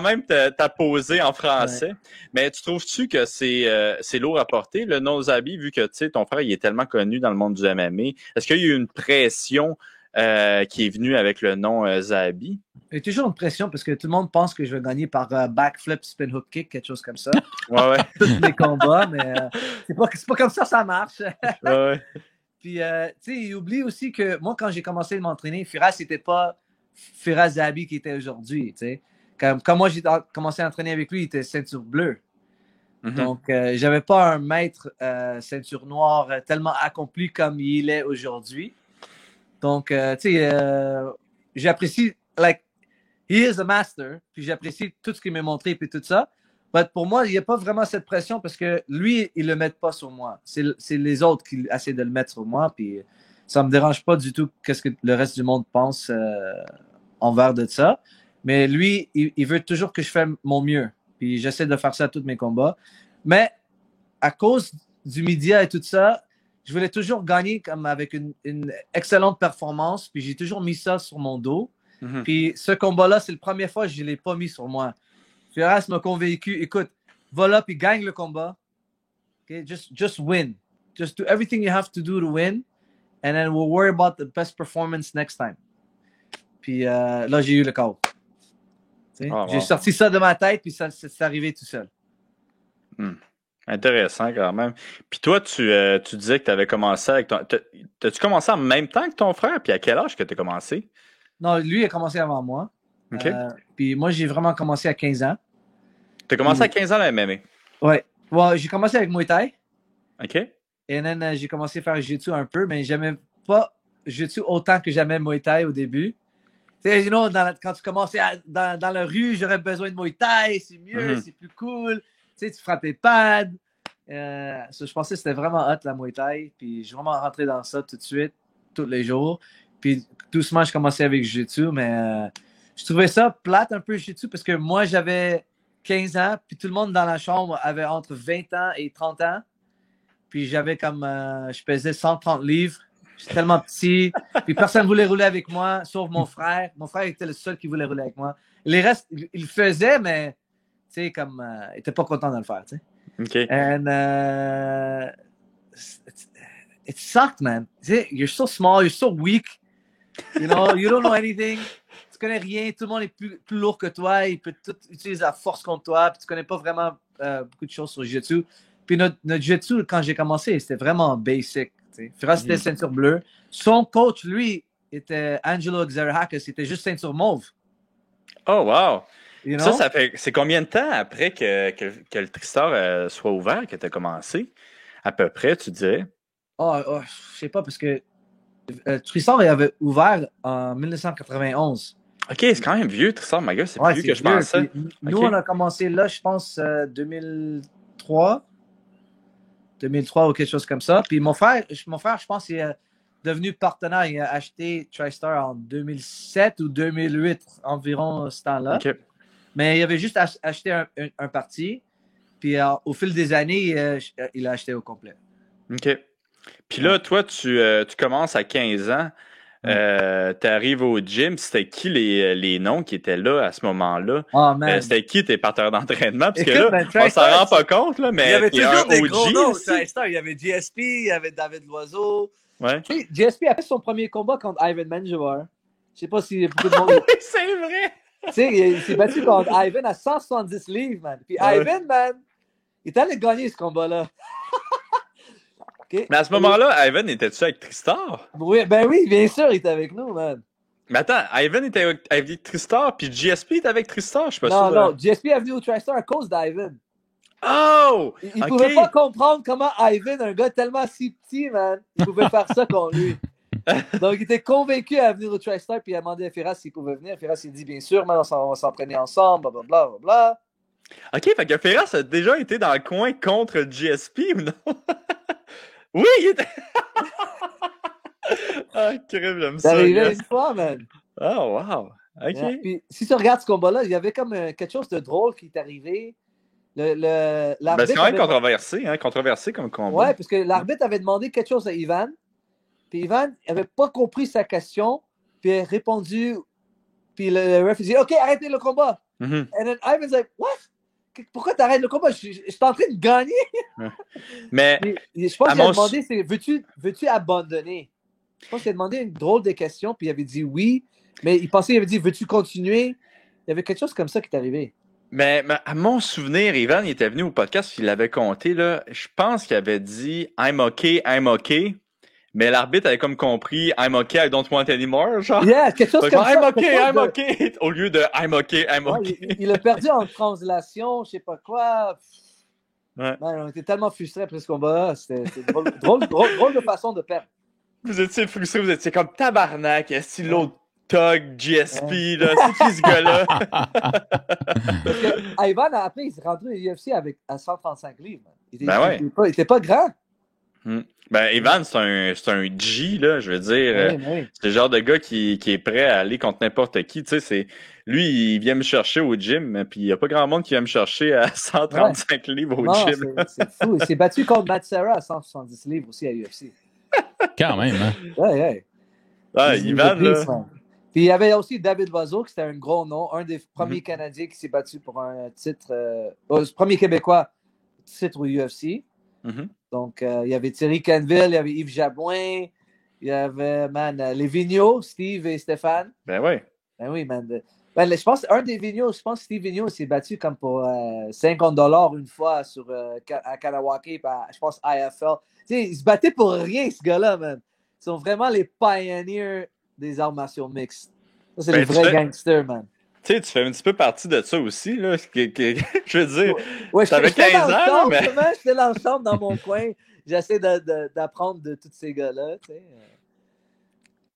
même t'a poser en français. Ouais. Mais tu trouves-tu que c'est lourd à porter, le nom Zahabi, vu que tu sais, ton frère il est tellement connu dans le monde du MMA? Est-ce qu'il y a eu une pression qui est venue avec le nom Zahabi? Il y a toujours une pression parce que tout le monde pense que je vais gagner par backflip, spin hook kick, quelque chose comme ça. Ouais. Tous les combats, mais c'est pas comme ça marche. Ouais. Puis, tu sais, il oublie aussi que moi, quand j'ai commencé à m'entraîner, Firas, c'était pas Firas Zahabi qui était aujourd'hui, tu sais. Quand moi, j'ai commencé à entraîner avec lui, il était ceinture bleue. Mm-hmm. Donc, j'avais pas un maître ceinture noire tellement accompli comme il est aujourd'hui. Donc, tu sais, j'apprécie, he is a master, puis j'apprécie tout ce qu'il m'a montré, puis tout ça. Mais pour moi, il n'y a pas vraiment cette pression parce que lui, il ne le met pas sur moi. C'est les autres qui essaient de le mettre sur moi, puis ça ne me dérange pas du tout qu'est-ce que le reste du monde pense envers de ça. Mais lui, il veut toujours que je fasse mon mieux, puis j'essaie de faire ça à tous mes combats. Mais à cause du média et tout ça, je voulais toujours gagner comme avec une excellente performance, puis j'ai toujours mis ça sur mon dos. Mm-hmm. Puis ce combat-là, c'est la première fois que je ne l'ai pas mis sur moi. Firas m'a convaincu, écoute, va là puis gagne le combat. Okay? Just win. Just do everything you have to do to win, and then we'll worry about the best performance next time. Puis là, j'ai eu le KO. J'ai sorti ça de ma tête, puis ça c'est arrivé tout seul. Intéressant quand même. Puis toi, tu disais que tu avais commencé avec ton... T'as-tu commencé en même temps que ton frère? Puis à quel âge que tu as commencé? Non, lui a commencé avant moi. OK. Puis moi, j'ai vraiment commencé à 15 ans. Tu as commencé à 15 ans à la MMA? Oui. Ouais, j'ai commencé avec Muay Thai. OK. Et then, j'ai commencé à faire Jiu-Jitsu un peu, mais j'aimais pas Jiu-Jitsu autant que j'aimais Muay Thai au début. Tu sais, quand tu commençais dans la rue, j'aurais besoin de Muay Thai, c'est mieux, c'est plus cool. Tu sais, tu frappes tes pads. Je pensais que c'était vraiment hot, la Muay Thai. Puis je suis vraiment rentré dans ça tout de suite, tous les jours. Puis doucement, je commençais avec Jiu-Jitsu, mais je trouvais ça plate un peu Jiu-Jitsu parce que moi, j'avais 15 ans, puis tout le monde dans la chambre avait entre 20 ans et 30 ans. Puis j'avais comme, je pesais 130 livres. J'étais tellement petit. Puis personne ne voulait rouler avec moi, sauf mon frère. Mon frère était le seul qui voulait rouler avec moi. Les restes, ils le faisaient, mais tu sais, comme, ils n'étaient pas contents de le faire, tu sais. OK. it sucked, man. You're so small, you're so weak. You know, you don't know anything. Tu connais rien, tout le monde est plus lourd que toi, il peut tout utiliser la force contre toi, puis tu connais pas vraiment beaucoup de choses sur le jiu-jitsu. Puis notre jiu-jitsu, quand j'ai commencé, c'était vraiment basic. Firas, c'était ceinture bleue. Son coach, lui, était Angelo Xerahakis, c'était juste ceinture mauve. Oh, wow! You know? C'est combien de temps après que le Tristar soit ouvert que tu as commencé? À peu près, tu dirais? Je sais pas, parce que Tristar, il avait ouvert en 1991. OK, c'est quand même vieux, Tristar, ma gueule, c'est plus vieux que je pensais. Nous, on a commencé là, je pense, 2003 ou quelque chose comme ça. Puis mon frère, je pense, il est devenu partenaire. Il a acheté TriStar en 2007 ou 2008, environ ce temps-là. Okay. Mais il avait juste acheté un parti. Puis au fil des années, il a acheté au complet. OK. Puis là, toi, tu commences à 15 ans. Tu arrives au gym. C'était qui les noms qui étaient là à ce moment-là? Oh, man. C'était qui tes partenaires d'entraînement? Parce que là, on s'en rend pas compte, là, mais il y avait toujours des gros noms. Il y avait GSP, il y avait David Loiseau. Ouais. Tu sais, GSP a fait son premier combat contre Ivan Menjivar. Je sais pas si beaucoup de monde... Oui, c'est vrai! Tu sais, il s'est battu contre Ivan à 170 livres, man. Puis Ivan, man, il est allé gagner ce combat-là. Okay. Mais à ce moment-là, Ivan, était-tu avec Tristar? Oui, ben oui, bien sûr, il était avec nous, man. Mais attends, Ivan était avec Tristar, puis GSP était avec Tristar, je suis pas sûr. Non, GSP est venu au TriStar à cause d'Ivan. Oh! Il pouvait pas comprendre comment Ivan, un gars tellement si petit, man, il pouvait faire ça contre lui. Donc, il était convaincu à venir au TriStar, puis il a demandé à Firas s'il pouvait venir. Firas, il dit, bien sûr, man, on va s'entraîner ensemble, blablabla, blablabla. OK, fait que Firas a déjà été dans le coin contre GSP ou non? Oui, il était... Ah, crème, j'aime ça. Ça arrivait une fois, man. Oh, wow. OK. Yeah. Puis, si tu regardes ce combat-là, il y avait comme quelque chose de drôle qui est arrivé. Ben, c'est quand même controversé, hein, controversé comme combat. Ouais, parce que l'arbitre avait demandé quelque chose à Ivan. Puis Ivan n'avait pas compris sa question. Puis il a répondu. Puis le ref dit, OK, arrêtez le combat. Mm-hmm. And then Ivan's like, what? Pourquoi tu arrêtes le combat? Je suis en train de gagner. Mais je pense qu'il a demandé, veux-tu abandonner? Je pense qu'il a demandé une drôle de question, puis il avait dit oui, mais il avait dit, veux-tu continuer? Il y avait quelque chose comme ça qui est arrivé. Mais à mon souvenir, Ivan, il était venu au podcast, il l'avait compté, là. Je pense qu'il avait dit I'm okay, mais l'arbitre avait comme compris I'm okay, I don't want anymore, genre. Yeah, quelque chose comme ça. I'm okay, au lieu de I'm okay. Il a perdu en translation, je sais pas quoi. Ouais. Man, on était tellement frustrés après ce combat-là. C'était drôle de façon de perdre. Vous étiez frustrés, vous étiez comme tabarnak, est-ce que l'autre Tug, GSP, là, c'est qui ce gars-là? Parce que Ivan, après, il s'est rentré à l'UFC à 135 livres. Il était pas grand. Ben, Ivan, c'est un G, là, je veux dire. Oui. C'est le genre de gars qui est prêt à aller contre n'importe qui. Tu sais, lui, il vient me chercher au gym, puis il n'y a pas grand monde qui vient me chercher à 135 livres au gym. C'est fou. Il s'est battu contre Matt Serra à 170 livres aussi à l'UFC. Quand même, hein? Ouais. Ah, Ivan, là. Puis il y avait aussi David Loiseau, qui était un gros nom, un des premiers Canadiens qui s'est battu pour un titre, le premier Québécois titre au UFC. Donc, il y avait Thierry Canville, il y avait Yves Jabouin, il y avait, les Vigneault, Steve et Stéphane. Ben oui, man. Je pense Steve Vigneault s'est battu comme pour $50 une fois à Kanawake, je pense IFL. Tu sais, il se battait pour rien, ce gars-là, man. Ils sont vraiment les pioneers des arts martiaux mixtes. Ça, c'est les vrais gangsters, man. Tu sais, tu fais un petit peu partie de ça aussi, là. Je veux dire, ouais, t'avais 15 ans, mais... J'étais dans le chambre, dans mon coin. J'essaie d'apprendre de tous ces gars-là, tu sais.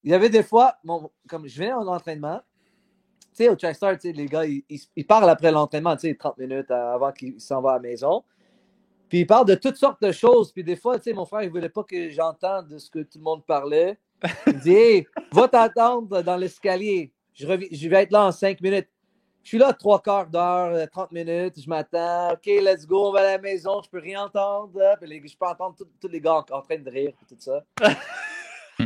Il y avait des fois, comme je venais en entraînement, tu sais, au TriStar, tu sais, les gars, ils parlent après l'entraînement, tu sais, 30 minutes avant qu'ils s'en vont à la maison. Puis ils parlent de toutes sortes de choses. Puis des fois, tu sais, mon frère, il voulait pas que j'entende de ce que tout le monde parlait. Il dit, hey, va t'attendre dans l'escalier. Je vais être là en 5 minutes. Je suis là 3/4 d'heure, 30 minutes. Je m'attends. OK, let's go, on va à la maison. Je peux rien entendre. Puis je peux entendre tous les gars en train de rire et tout ça. Tu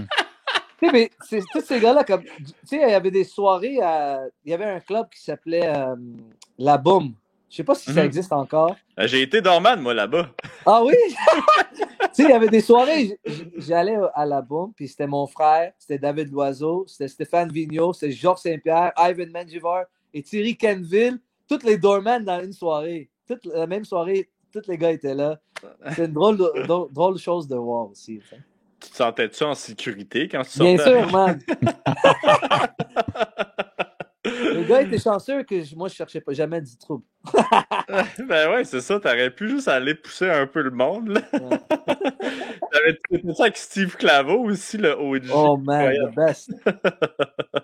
sais, mais tous ces gars-là, comme, tu sais, il y avait des soirées, il y avait un club qui s'appelait La Boom. Je sais pas si ça existe encore. J'ai été dormant, moi, là-bas. Ah oui? sais, il y avait des soirées, j'allais à la boum, puis c'était mon frère, c'était David Loiseau, c'était Stéphane Vigneault, c'était Georges Saint-Pierre, Ivan Mangivar et Thierry Kenville, tous les doormen dans une soirée. Toute la même soirée, tous les gars étaient là. C'est une drôle de chose de voir aussi. T'sais. Tu te sentais-tu en sécurité quand tu sortais? Bien sûr, man. Le gars était chanceux que moi, je cherchais pas jamais du trouble. Ben ouais, c'est ça. T'aurais pu juste aller pousser un peu le monde, là. Ouais. T'avais traité ça avec Steve Claveau aussi, le OG. Oh man, the best.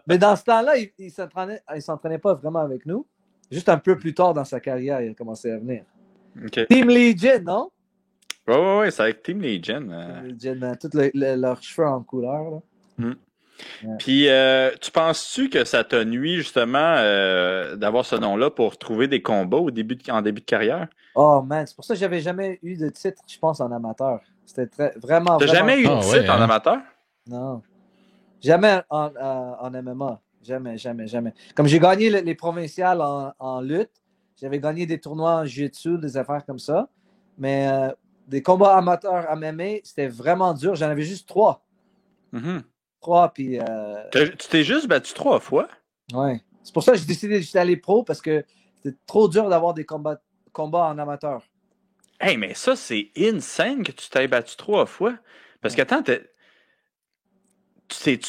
Mais dans ce temps-là, il s'entraînait pas vraiment avec nous. Juste un peu plus tard dans sa carrière, il a commencé à venir. Okay. Team Legion, non? Ouais, c'est avec Team Legion. Team Legion, tous leurs cheveux en couleur, là. Ouais. Puis, tu penses-tu que ça t'a nuit, justement, d'avoir ce nom-là pour trouver des combats en début de carrière? Oh, man, c'est pour ça que j'avais jamais eu de titre, je pense, en amateur. C'était vraiment... T'as jamais eu de titre en amateur? Non. Jamais en MMA. Jamais. Comme j'ai gagné les provinciales en lutte, j'avais gagné des tournois en jiu-jitsu, des affaires comme ça. Mais des combats amateurs à MMA, c'était vraiment dur. J'en avais juste 3. Mm-hmm. 3, puis... Tu t'es juste battu 3 fois? Ouais. C'est pour ça que j'ai décidé d'aller pro, parce que c'était trop dur d'avoir des combats en amateur. Hey, mais ça, c'est insane que tu t'aies battu 3 fois. Parce que, attends, il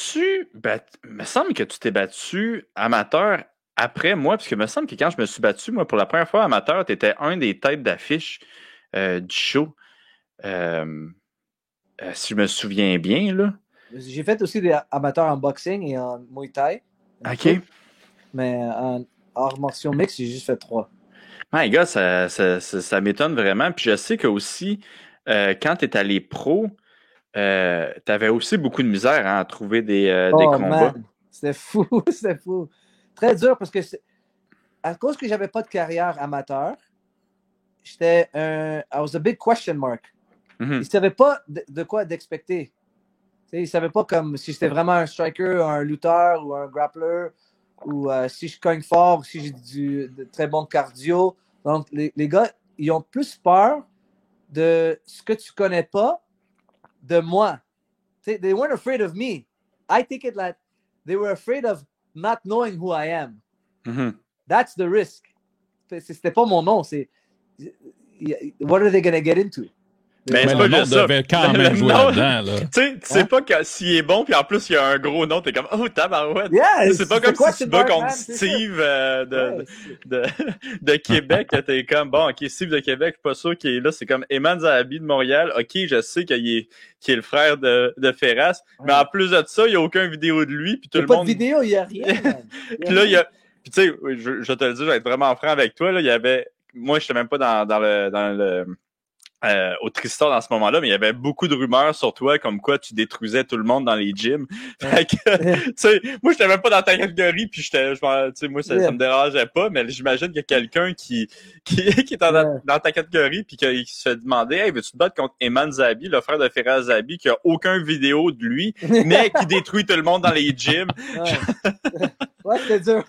me semble que tu t'es battu amateur après moi, parce que il me semble que quand je me suis battu, moi, pour la première fois amateur, tu étais un des têtes d'affiche du show. Si je me souviens bien, là. J'ai fait aussi des amateurs en boxing et en Muay Thai. OK. Mais en arts martiaux mix, j'ai juste fait 3. My God, ça m'étonne vraiment. Puis je sais que aussi, quand tu es allé pro, tu avais aussi beaucoup de misère à trouver des combats. Man. C'était fou. Très dur parce que à cause que j'avais pas de carrière amateur, j'étais I was a big question mark. Mm-hmm. Ils ne savaient pas de quoi d'expecter. Ils ne savaient pas comme si j'étais vraiment un striker, un lutteur ou un grappler, ou si je cogne fort, si j'ai de très bon cardio. Donc, les gars, ils ont plus peur de ce que tu connais pas de moi. They weren't afraid of me. I think it like they were afraid of not knowing who I am. Mm-hmm. That's the risk. C'était pas mon nom. C'est what are they going to get into? Mais c'est pas juste ça. Devait quand même jouer là-dedans. Là. Tu sais pas que s'il est bon, puis en plus il y a un gros nom, t'es comme oh tabarouette. Yeah, c'est pas comme si tu bats contre Steve de Québec, t'es comme bon, ok, Steve de Québec, je suis pas sûr qu'il est là. C'est comme Eman Zahabi de Montréal. Ok, je sais qu'il est le frère de Ferras, mais en plus de ça, il y a aucune vidéo de lui, puis tout le monde. Pas de vidéo, il y a rien. Puis là il y a, puis tu sais, je te le dis, je vais être vraiment franc avec toi là. Il y avait, moi j'étais même pas dans le au Tristar dans ce moment-là, mais il y avait beaucoup de rumeurs sur toi, comme quoi tu détruisais tout le monde dans les gyms. Fait que, tu sais, moi, j'étais même pas dans ta catégorie, puis tu sais, moi, ça me dérangeait pas, mais j'imagine qu'il y a quelqu'un qui est dans ta catégorie, puis qui se demandait, hey, veux-tu te battre contre Eman Zahabi, le frère de Ferraz Zahabi, qui a aucun vidéo de lui, mais qui détruit tout le monde dans les gyms. Ouais, c'était dur.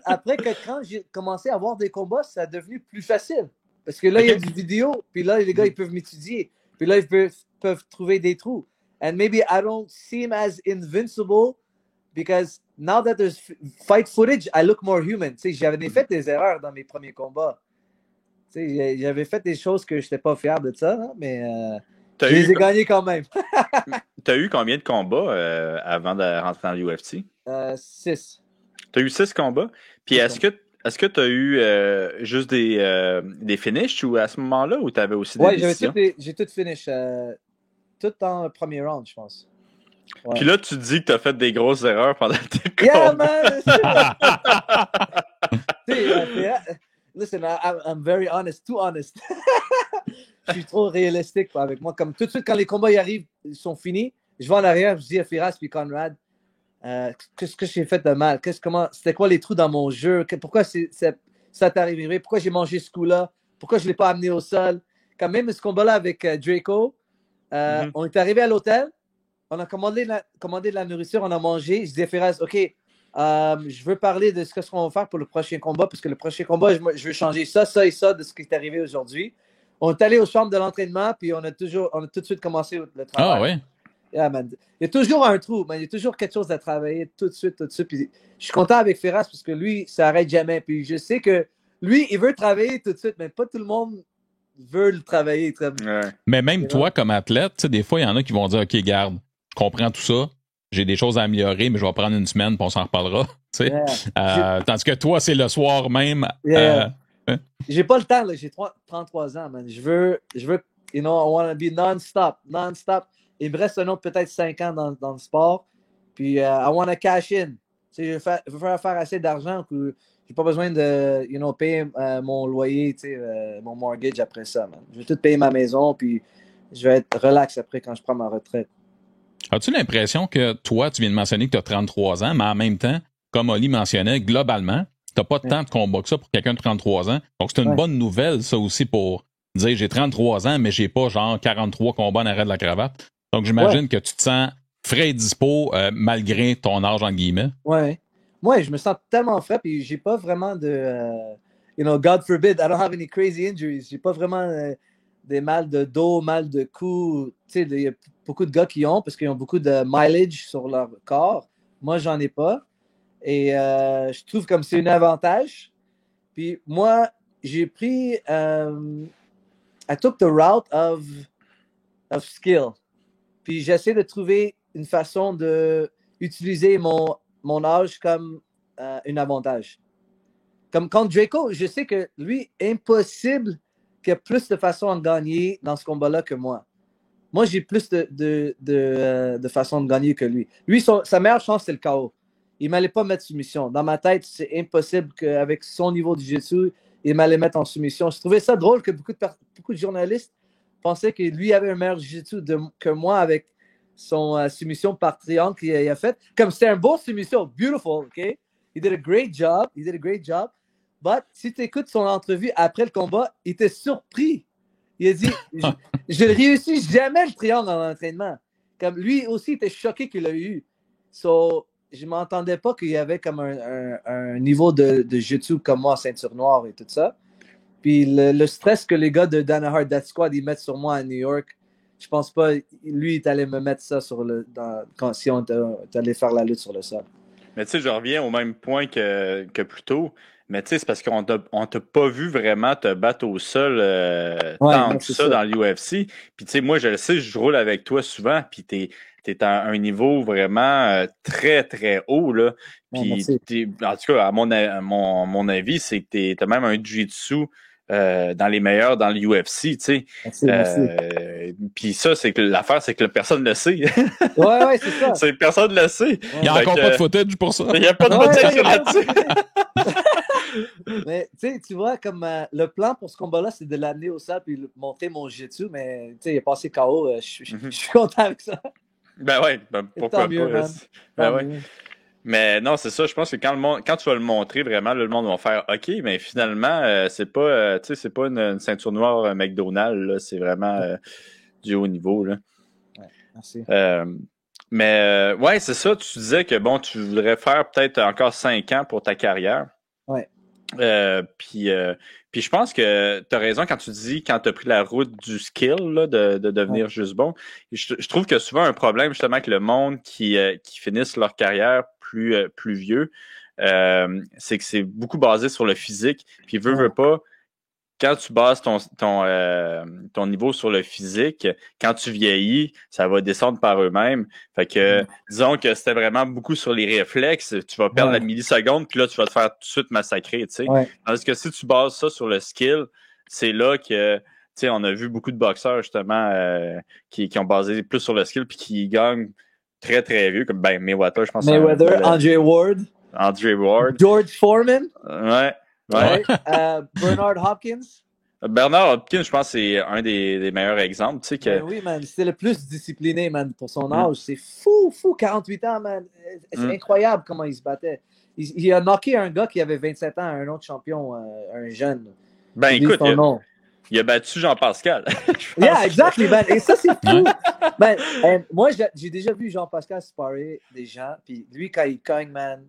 Après, quand j'ai commencé à avoir des combats, ça a devenu plus facile. Parce que là, il y a des vidéos, puis là, les gars, ils peuvent m'étudier. Puis là, ils peuvent trouver des trous. And maybe I don't seem as invincible because now that there's fight footage, I look more human. Tu sais, j'avais fait des erreurs dans mes premiers combats. Tu sais, j'avais fait des choses que je n'étais pas fier de ça, hein, mais je les ai gagnés quand même. Tu as eu combien de combats avant de rentrer dans l'UFC? 6. Tu as eu 6 combats? Puis est-ce que tu as eu juste des finishes ou à ce moment-là ou tu avais aussi des décisions? J'ai tout finish. Tout dans le premier round, je pense. Ouais. Puis là, tu dis que tu as fait des grosses erreurs pendant tes combats. Man! Listen, I'm very honest, too honest. Je suis trop réalistique avec moi. Comme tout de suite, quand les combats y arrivent, ils sont finis, je vais en arrière, je dis à Firas puis Conrad, qu'est-ce que j'ai fait de mal? C'était quoi les trous dans mon jeu? Pourquoi ça t'est arrivé? Pourquoi j'ai mangé ce coup-là? Pourquoi je ne l'ai pas amené au sol? Quand même, ce combat-là avec Draco, on est arrivé à l'hôtel, on a commandé de la nourriture, on a mangé. Je dis à Firas, OK, je veux parler de ce qu'on va faire pour le prochain combat, parce que le prochain combat, je veux changer ça et ça de ce qui est arrivé aujourd'hui. on est allé aux chambres de l'entraînement, puis on a tout de suite commencé le travail. Ah, ouais. Yeah, man. Il y a toujours un trou, man. Il y a toujours quelque chose à travailler tout de suite. Puis je suis content avec Ferraz parce que lui, ça n'arrête jamais. Puis je sais que lui, il veut travailler tout de suite, mais pas tout le monde veut le travailler. Ouais. Mais même toi, comme athlète, des fois, il y en a qui vont dire, OK, garde, je comprends tout ça. J'ai des choses à améliorer, mais je vais prendre une semaine, puis on s'en reparlera. Yeah. Tandis que toi, c'est le soir même. Yeah. J'ai pas le temps, là. J'ai 33 ans, man. Je veux, you know, I want to be non-stop. Il me reste un autre peut-être 5 ans dans le sport. Puis, I want to cash in. Je veux faire assez d'argent que j'ai pas besoin de, you know, payer mon loyer, mon mortgage après ça, man. Je vais tout payer ma maison, puis je vais être relax après quand je prends ma retraite. As-tu l'impression que toi, tu viens de mentionner que tu as 33 ans, mais en même temps, comme Oli mentionnait, globalement, tu n'as pas de temps de combat que ça pour quelqu'un de 33 ans. Donc, c'est une bonne nouvelle, ça aussi, pour dire j'ai 33 ans, mais j'ai pas genre 43 combats en arrêt de la cravate. Donc, j'imagine que tu te sens frais et dispo malgré ton âge, en guillemets. Ouais. Moi, je me sens tellement frais, puis j'ai pas vraiment de... you know, God forbid, I don't have any crazy injuries. J'ai pas vraiment des mal de dos, mal de cou. Tu sais, il y a beaucoup de gars qui ont, parce qu'ils ont beaucoup de mileage sur leur corps. Moi, j'en ai pas. Et je trouve comme c'est un avantage. Puis moi, j'ai pris... I took the route of skill. Puis j'essaie de trouver une façon d'utiliser mon âge comme un avantage. Comme contre Draco, je sais que lui, impossible qu'il y ait plus de façons de gagner dans ce combat-là que moi. Moi, j'ai plus de façons de gagner que lui. Lui, sa meilleure chance, c'est le KO. Il ne m'allait pas mettre soumission. Dans ma tête, c'est impossible qu'avec son niveau de jiu-jitsu, il m'allait mettre en soumission. Je trouvais ça drôle que beaucoup de journalistes pensaient que lui avait un meilleur jiu-jitsu que moi avec son soumission par triangle qu'il a fait. Comme c'était un bon soumission, beautiful, OK? He did a great job. But si tu écoutes son entrevue après le combat, il était surpris. Il a dit, je ne réussis jamais le triangle en entraînement. Comme lui aussi, il était choqué qu'il l'a eu. So, je ne m'entendais pas qu'il y avait comme un niveau de jiu-jitsu comme moi, ceinture noire et tout ça. Puis le stress que les gars de Danaher Death Squad ils mettent sur moi à New York, je pense pas, lui, il allait me mettre ça si on allait faire la lutte sur le sol. Mais tu sais, je reviens au même point que plus tôt. Mais tu sais, c'est parce qu'on t'a pas vu vraiment te battre au sol tant que ça dans l'UFC. Puis tu sais, moi, je le sais, je roule avec toi souvent, puis t'es à un niveau vraiment très, très haut, là. Puis, en tout cas, à mon avis, c'est que t'as même un jiu-jitsu dans les meilleurs dans l'UFC, tu sais. Puis ça, c'est que l'affaire, c'est que personne ne le sait. Ouais, c'est ça. Personne ne le sait. Il n'y a encore pas de footage pour ça. Il n'y a pas de footage là-dessus. Mais tu vois, comme le plan pour ce combat-là, c'est de l'amener au sol puis montrer mon jiu-jitsu, mais il est passé KO. Je suis content avec ça. Ben ouais, pourquoi pas? Ben ouais. Mais non, c'est ça. Je pense que quand tu vas le montrer, vraiment, là, le monde va faire OK, mais finalement, c'est pas une ceinture noire McDonald's, là, c'est vraiment du haut niveau. Là. Ouais, merci. Mais ouais, c'est ça. Tu disais que bon, tu voudrais faire peut-être encore 5 ans pour ta carrière. Ouais. Puis je pense que tu as raison quand tu dis quand tu as pris la route du skill là, de devenir juste bon. Je trouve que souvent un problème justement avec le monde qui finissent leur carrière plus vieux, c'est que c'est beaucoup basé sur le physique. Puis veut pas, quand tu bases ton niveau sur le physique, quand tu vieillis, ça va descendre par eux-mêmes. Fait que, disons que c'était vraiment beaucoup sur les réflexes, tu vas perdre la milliseconde, puis là, tu vas te faire tout de suite massacrer, tu sais. Tandis que si tu bases ça sur le skill, c'est là que, tu sais, on a vu beaucoup de boxeurs, justement, qui ont basé plus sur le skill, puis qui gagnent très, très vieux, comme Mayweather, je pense. Mayweather, Andre Ward. George Foreman. Ouais. Bernard Hopkins. Bernard Hopkins, je pense que c'est un des meilleurs exemples. Tu sais que... Oui, man. C'était le plus discipliné, man, pour son âge. C'est fou, 48 ans, man. C'est incroyable comment il se battait. Il a knocké un gars qui avait 27 ans, un autre champion, un jeune. Ben écoute, il a battu Jean-Pascal. Yeah, exactly, man. Et ça, c'est fou. Man, moi, j'ai déjà vu Jean-Pascal sparer des gens. Puis lui, quand il cogne, man...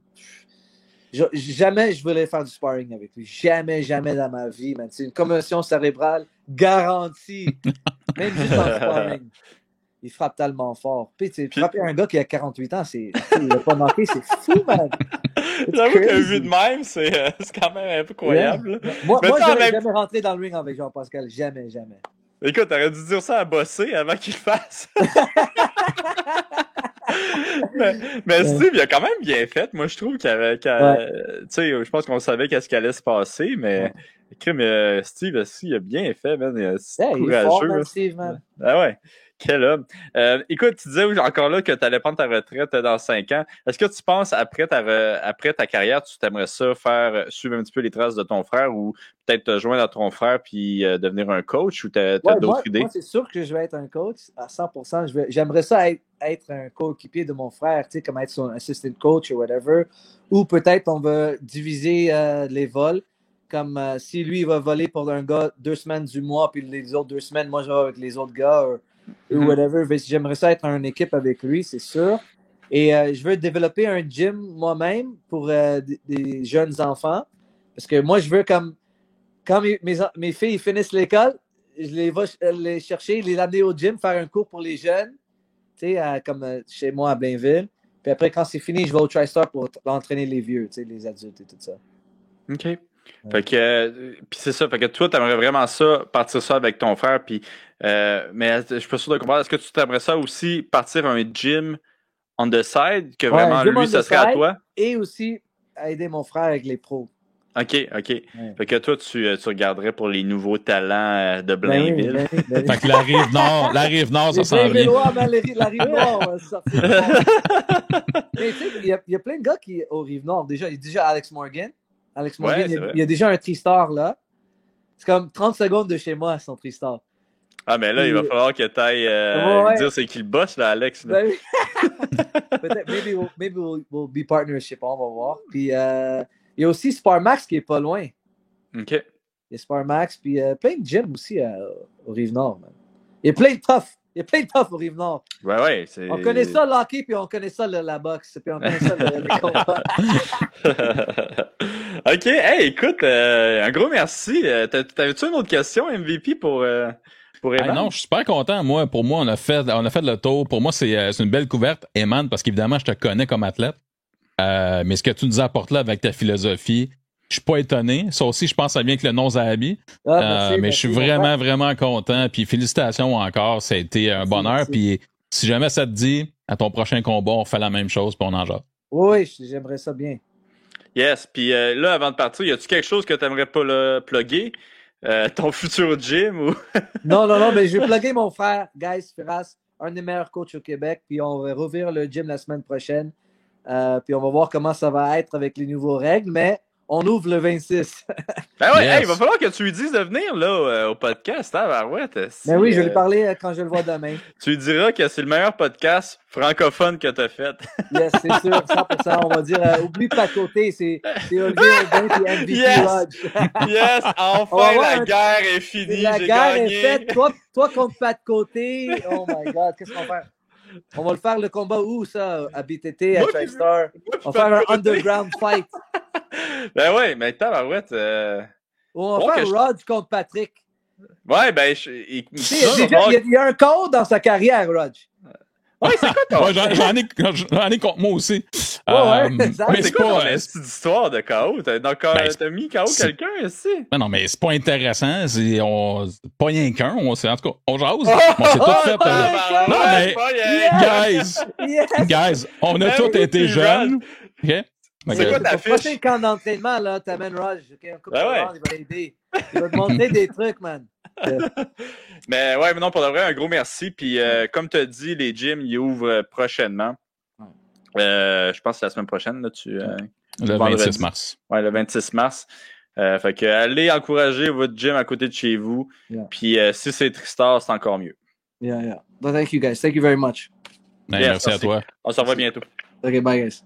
Jamais je voulais faire du sparring avec lui. Jamais dans ma vie, man. C'est une commotion cérébrale garantie. Même juste en sparring. Il frappe tellement fort. Puis, frapper un gars qui a 48 ans, il n'a pas manqué, c'est fou, man. J'avoue qu'un vu de même, c'est quand même un peu incroyable. Yeah. Moi j'aurais jamais rentré dans le ring avec Jean-Pascal. Jamais. Écoute, t'aurais dû dire ça à Bossé avant qu'il le fasse. mais Steve, il a quand même bien fait. Moi, je trouve tu sais, je pense qu'on savait qu'est-ce qui allait se passer, mais Steve, il a bien fait, man. C'est courageux. Il est fort, man, Steve, man. Ah ouais. Quel homme. Écoute, tu disais encore là que tu allais prendre ta retraite dans 5 ans. Est-ce que tu penses, après ta carrière, tu t'aimerais ça suivre un petit peu les traces de ton frère ou peut-être te joindre à ton frère puis devenir un coach ou t'as d'autres idées? Moi, c'est sûr que je vais être un coach à 100%. J'aimerais ça être un coéquipier de mon frère, tu sais, comme être son assistant coach ou whatever. Ou peut-être on va diviser les vols. Comme si lui, il va voler pour un gars 2 semaines du mois puis les autres 2 semaines, moi, je vais avec les autres gars. Ou whatever. J'aimerais ça être en équipe avec lui, c'est sûr. Et je veux développer un gym moi-même pour des jeunes enfants. Parce que moi, je veux quand mes filles finissent l'école, je les vais les chercher, les amener au gym, faire un cours pour les jeunes, tu sais, comme chez moi à Blainville. Puis après, quand c'est fini, je vais au TriStar pour entraîner les vieux, tu sais, les adultes et tout ça. OK. Fait que, puis c'est ça, fait que toi, t'aimerais vraiment ça, partir ça avec ton frère, puis, mais je suis pas sûr de comprendre, est-ce que tu t'aimerais ça aussi partir un gym on the side, que vraiment lui, ça serait à toi? Et aussi aider mon frère avec les pros. OK. Ouais. Fait que toi, tu regarderais pour les nouveaux talents de Blainville. Ben oui. Fait que la Rive-Nord, ça s'en vient. La Rive-Nord, ça Mais tu sais, il y a plein de gars qui au Rive-Nord. Déjà, il y a déjà Alex Morgan. Il y a déjà un Tristar là. C'est comme 30 secondes de chez moi, son Tristar. Ah, mais là, il va falloir que tu ailles dire c'est qui le boss, là, Alex. Là. Ben oui. Peut-être, maybe we'll be partners, je sais pas, on va voir. Puis, il y a aussi Sparmax qui est pas loin. OK. Il y a Sparmax, puis plein de gyms aussi au Rive-Nord, man. Il y a plein de toughs au Rive-Nord. Ouais, on connaît ça, l'hockey, puis on connaît ça, la boxe, puis on connaît ça, les combats. OK. Hey, écoute, un gros merci. T'avais-tu une autre question, MVP, pour Eman? Non, je suis super content. Pour moi, on a fait le tour. Pour moi, c'est une belle couverte, Eman, parce qu'évidemment, je te connais comme athlète. Mais ce que tu nous apportes là avec ta philosophie, je suis pas étonné. Ça aussi, je pense que ça vient avec le nom Zahabi. Mais je suis vraiment, vraiment content. Puis félicitations encore. Ça a été un bonheur. Puis si jamais ça te dit, à ton prochain combat, on fait la même chose puis on en jase. Oui, j'aimerais ça bien. Yes. Puis là, avant de partir, y a-tu quelque chose que tu aimerais pas le plugger? Ton futur gym ou... Non, mais je vais plugger mon frère, Guys Firas, un des meilleurs coachs au Québec. Puis on va rouvrir le gym la semaine prochaine. Puis on va voir comment ça va être avec les nouveaux règles, mais on ouvre le 26. Ben ouais, il va falloir que tu lui dises de venir là au podcast, hein, Barouette. Ben oui, je vais lui parler quand je le vois demain. Tu lui diras que c'est le meilleur podcast francophone que tu as fait. Yes, c'est sûr, 100%. On va dire, oublie pas de côté, c'est Olivier Aubin et MVP Lodge. Yes, enfin la guerre est finie, j'ai gagné. La guerre est faite, toi contre pas de côté. Oh my God, qu'est-ce qu'on va faire? On va le faire le combat où, ça? À BTT, à TriStar. On va faire un underground fight. Ben ouais, mais tabarouette. On va faire Rod contre Patrick. Ouais, ben, il y a un code dans sa carrière, Rod. Ouais, c'est quoi ton... Ouais, j'en ai contre moi aussi. Mais c'est quoi ton histoire de KO? T'as mis KO quelqu'un ici? Non, mais c'est pas intéressant. C'est pas rien qu'un. En tout cas, on jase. On s'est tout fait. Non, mais guys, on a tous été jeunes. OK? C'est quoi ta fiche? Prochain camp d'entraînement, là, t'amènes Raj. Un couple de rounds, il va l'aider. Il va te montrer des trucs, man. Mais ouais, mais non, pour de vrai, un gros merci. Puis comme tu as dit, les gyms, ils ouvrent prochainement. Je pense que c'est la semaine prochaine. Là, le 26 mars. Ouais, le 26 mars. Fait que allez encourager votre gym à côté de chez vous. Yeah. Puis si c'est Tristar, c'est encore mieux. Yeah. Well, thank you guys. Thank you very much. Merci à toi. On se revoit bientôt. OK, bye guys.